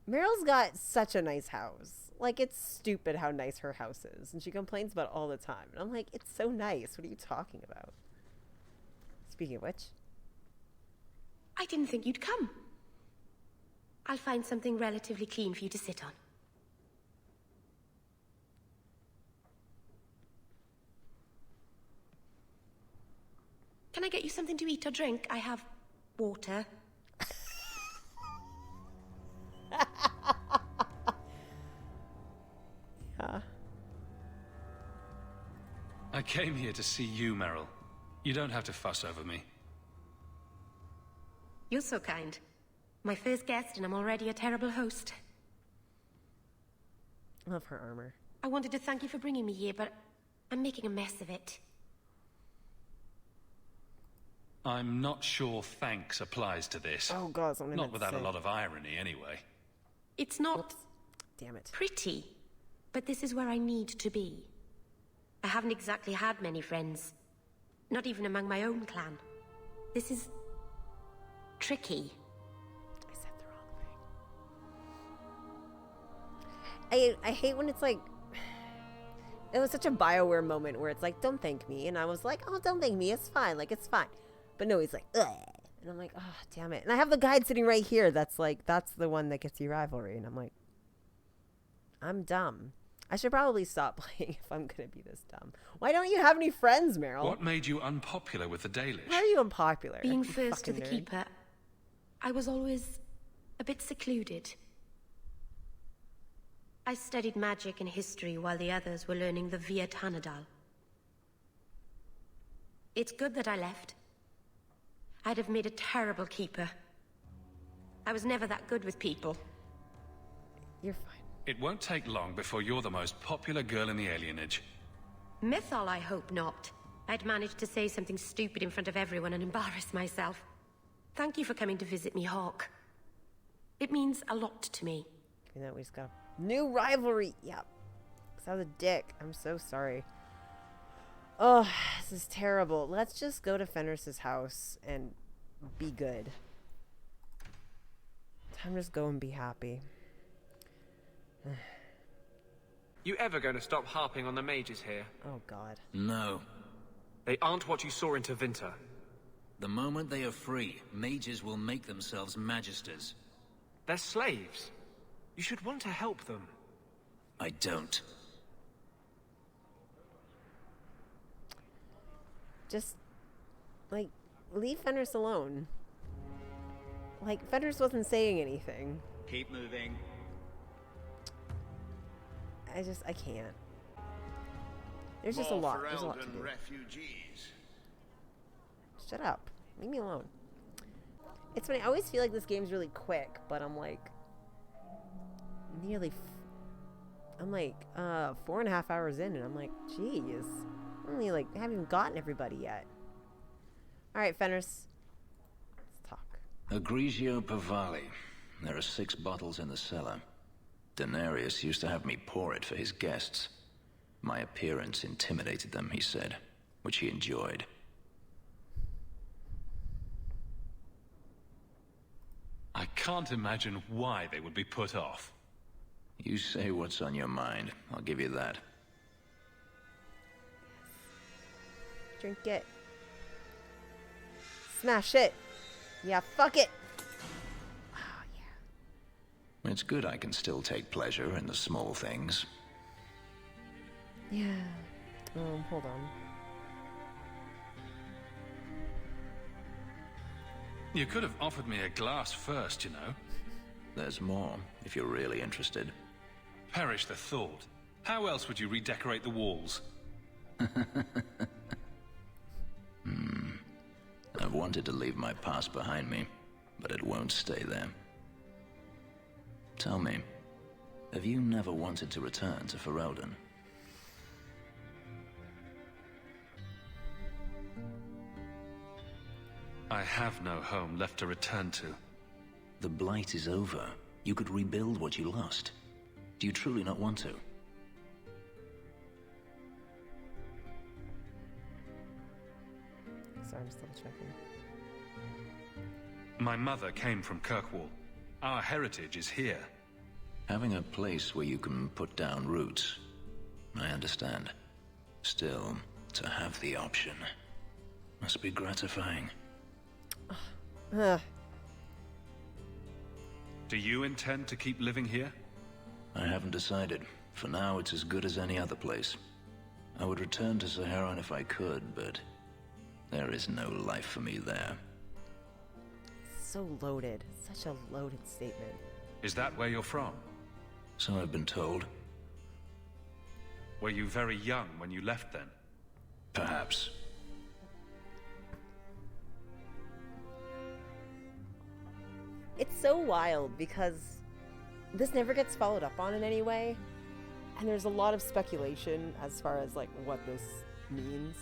Merrill's got such a nice house. Like, it's stupid how nice her house is. And she complains about it all the time. And I'm like, it's so nice. What are you talking about? Speaking of which. I didn't think you'd come. I'll find something relatively clean for you to sit on. Can I get you something to eat or drink? I have water. Yeah. I came here to see you, Merrill. You don't have to fuss over me. You're so kind. My first guest, and I'm already a terrible host. Love her armor. I wanted to thank you for bringing me here, but I'm making a mess of it. I'm not sure thanks applies to this. Oh God, something not without a lot of irony, anyway. It's not... Oops. Damn it. Pretty, but this is where I need to be. I haven't exactly had many friends. Not even among my own clan. This is... tricky. I said the wrong thing. I hate when it's like... It was such a BioWare moment where it's like, don't thank me. And I was like, oh, don't thank me. It's fine. Like, it's fine. But no, he's like, ugh. And I'm like, oh, damn it. And I have the guide sitting right here. That's like, that's the one that gets you rivalry. And I'm like, I'm dumb. I should probably stop playing if I'm going to be this dumb. Why don't you have any friends, Merrill? What made you unpopular with the Dalish? Why are you unpopular? Being You first to fucking the nerd. Keeper, I was always a bit secluded. I studied magic and history while the others were learning the Via Tanadal. It's good that I left. I'd have made a terrible keeper. I was never that good with people. You're fine. It won't take long before you're the most popular girl in the alienage. Mythol, I hope not. I'd managed to say something stupid in front of everyone and embarrass myself. Thank you for coming to visit me, Hawke. It means a lot to me. You know, we just got a new rivalry. Yep. Because I was a dick. I'm so sorry. Oh, this is terrible. Let's just go to Fenris's house and be good. Time to just go and be happy. You ever going to stop harping on the mages here? Oh, God. No. They aren't what you saw in Tevinter. The moment they are free, mages will make themselves magisters. They're slaves. You should want to help them. I don't. Just, like, leave Fenris alone. Like, Fenris wasn't saying anything. Keep moving. I can't. There's just a lot. There's a lot to do. Refugees. Shut up. Leave me alone. It's funny. I always feel like this game's really quick, but I'm like... I'm like 4.5 hours in, and I'm like, geez. I haven't even gotten everybody yet. Alright, Fenris. Let's talk. Agrigio Pavali. There are 6 bottles in the cellar. Denarius used to have me pour it for his guests. My appearance intimidated them, he said, which he enjoyed. I can't imagine why they would be put off. You say what's on your mind. I'll give you that. Drink it. Smash it. Yeah, fuck it. It's good I can still take pleasure in the small things. Yeah. Hold on. You could have offered me a glass first, you know. There's more, if you're really interested. Perish the thought. How else would you redecorate the walls? I've wanted to leave my past behind me, but it won't stay there. Tell me, have you never wanted to return to Ferelden? I have no home left to return to. The Blight is over. You could rebuild what you lost. Do you truly not want to? Sorry, I'm just double checking. My mother came from Kirkwall. Our heritage is here. Having a place where you can put down roots, I understand. Still, to have the option must be gratifying. Do you intend to keep living here? I haven't decided. For now, it's as good as any other place. I would return to Saharan if I could, but there is no life for me there. So loaded. Such a loaded statement. Is that where you're from? So I've been told. Were you very young when you left then? Perhaps. It's so wild because this never gets followed up on in any way. And there's a lot of speculation as far as like what this means.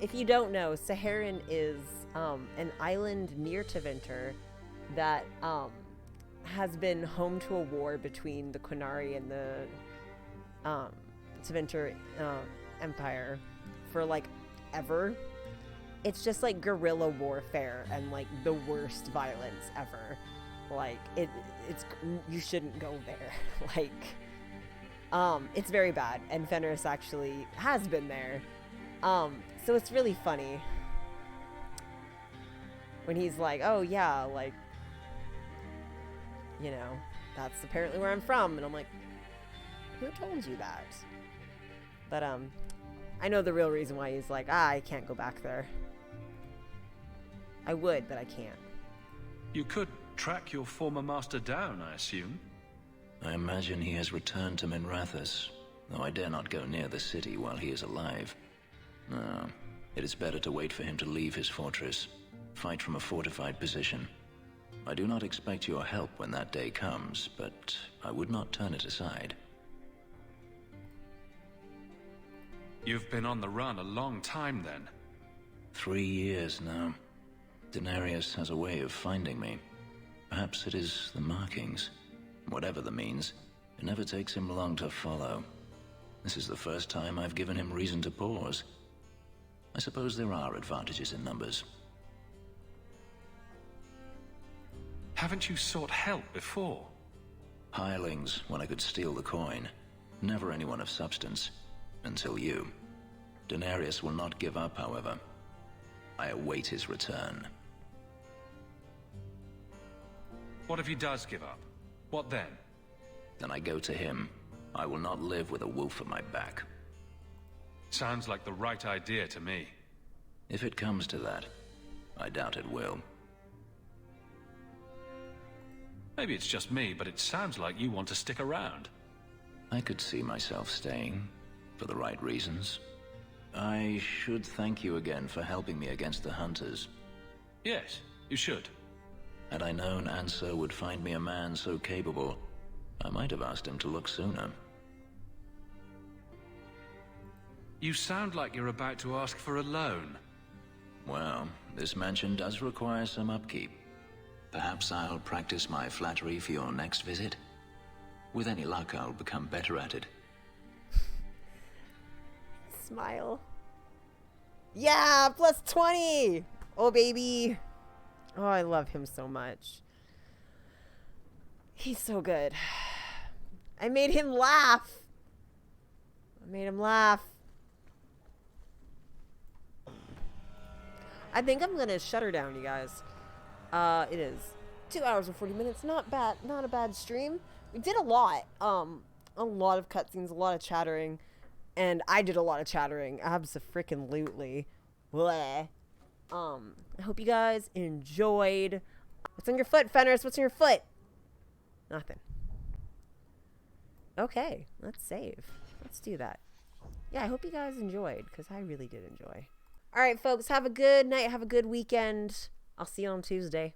If you don't know, Saharan is an island near Tevinter that has been home to a war between the Qunari and the Tevinter Empire for like ever. It's just like guerrilla warfare and like the worst violence ever. Like it's you shouldn't go there. Like it's very bad, and Fenris actually has been there. So it's really funny when he's like, oh yeah, like, you know, that's apparently where I'm from. And I'm like, who told you that? But I know the real reason why he's like, I can't go back there. I would, but I can't. You could track your former master down, I assume. I imagine he has returned to Minrathous, though I dare not go near the city while he is alive. No, it is better to wait for him to leave his fortress, fight from a fortified position. I do not expect your help when that day comes, but I would not turn it aside. You've been on the run a long time then. 3 years now. Denarius has a way of finding me. Perhaps it is the markings. Whatever the means, it never takes him long to follow. This is the first time I've given him reason to pause. I suppose there are advantages in numbers. Haven't you sought help before? Hirelings, when I could steal the coin. Never anyone of substance. Until you. Denarius will not give up, however. I await his return. What if he does give up? What then? Then I go to him. I will not live with a wolf at my back. Sounds like the right idea to me. If it comes to that, I doubt it will. Maybe it's just me, but it sounds like you want to stick around. I could see myself staying, for the right reasons. I should thank you again for helping me against the hunters. Yes, you should. Had I known Ansar would find me a man so capable, I might have asked him to look sooner. You sound like you're about to ask for a loan. Well, this mansion does require some upkeep. Perhaps I'll practice my flattery for your next visit. With any luck, I'll become better at it. Smile. Yeah, plus 20! Oh, baby. Oh, I love him so much. He's so good. I made him laugh. I made him laugh. I think I'm gonna shut her down, you guys. It is 2 hours and 40 minutes. Not bad. Not a bad stream. We did a lot. A lot of cutscenes, a lot of chattering, and I did a lot of chattering. Abso-freaking-lutely. Bleh. I hope you guys enjoyed. What's on your foot, Fenris? What's on your foot? Nothing. Okay, let's save. Let's do that. Yeah, I hope you guys enjoyed, because I really did enjoy. All right, folks, have a good night. Have a good weekend. I'll see you on Tuesday.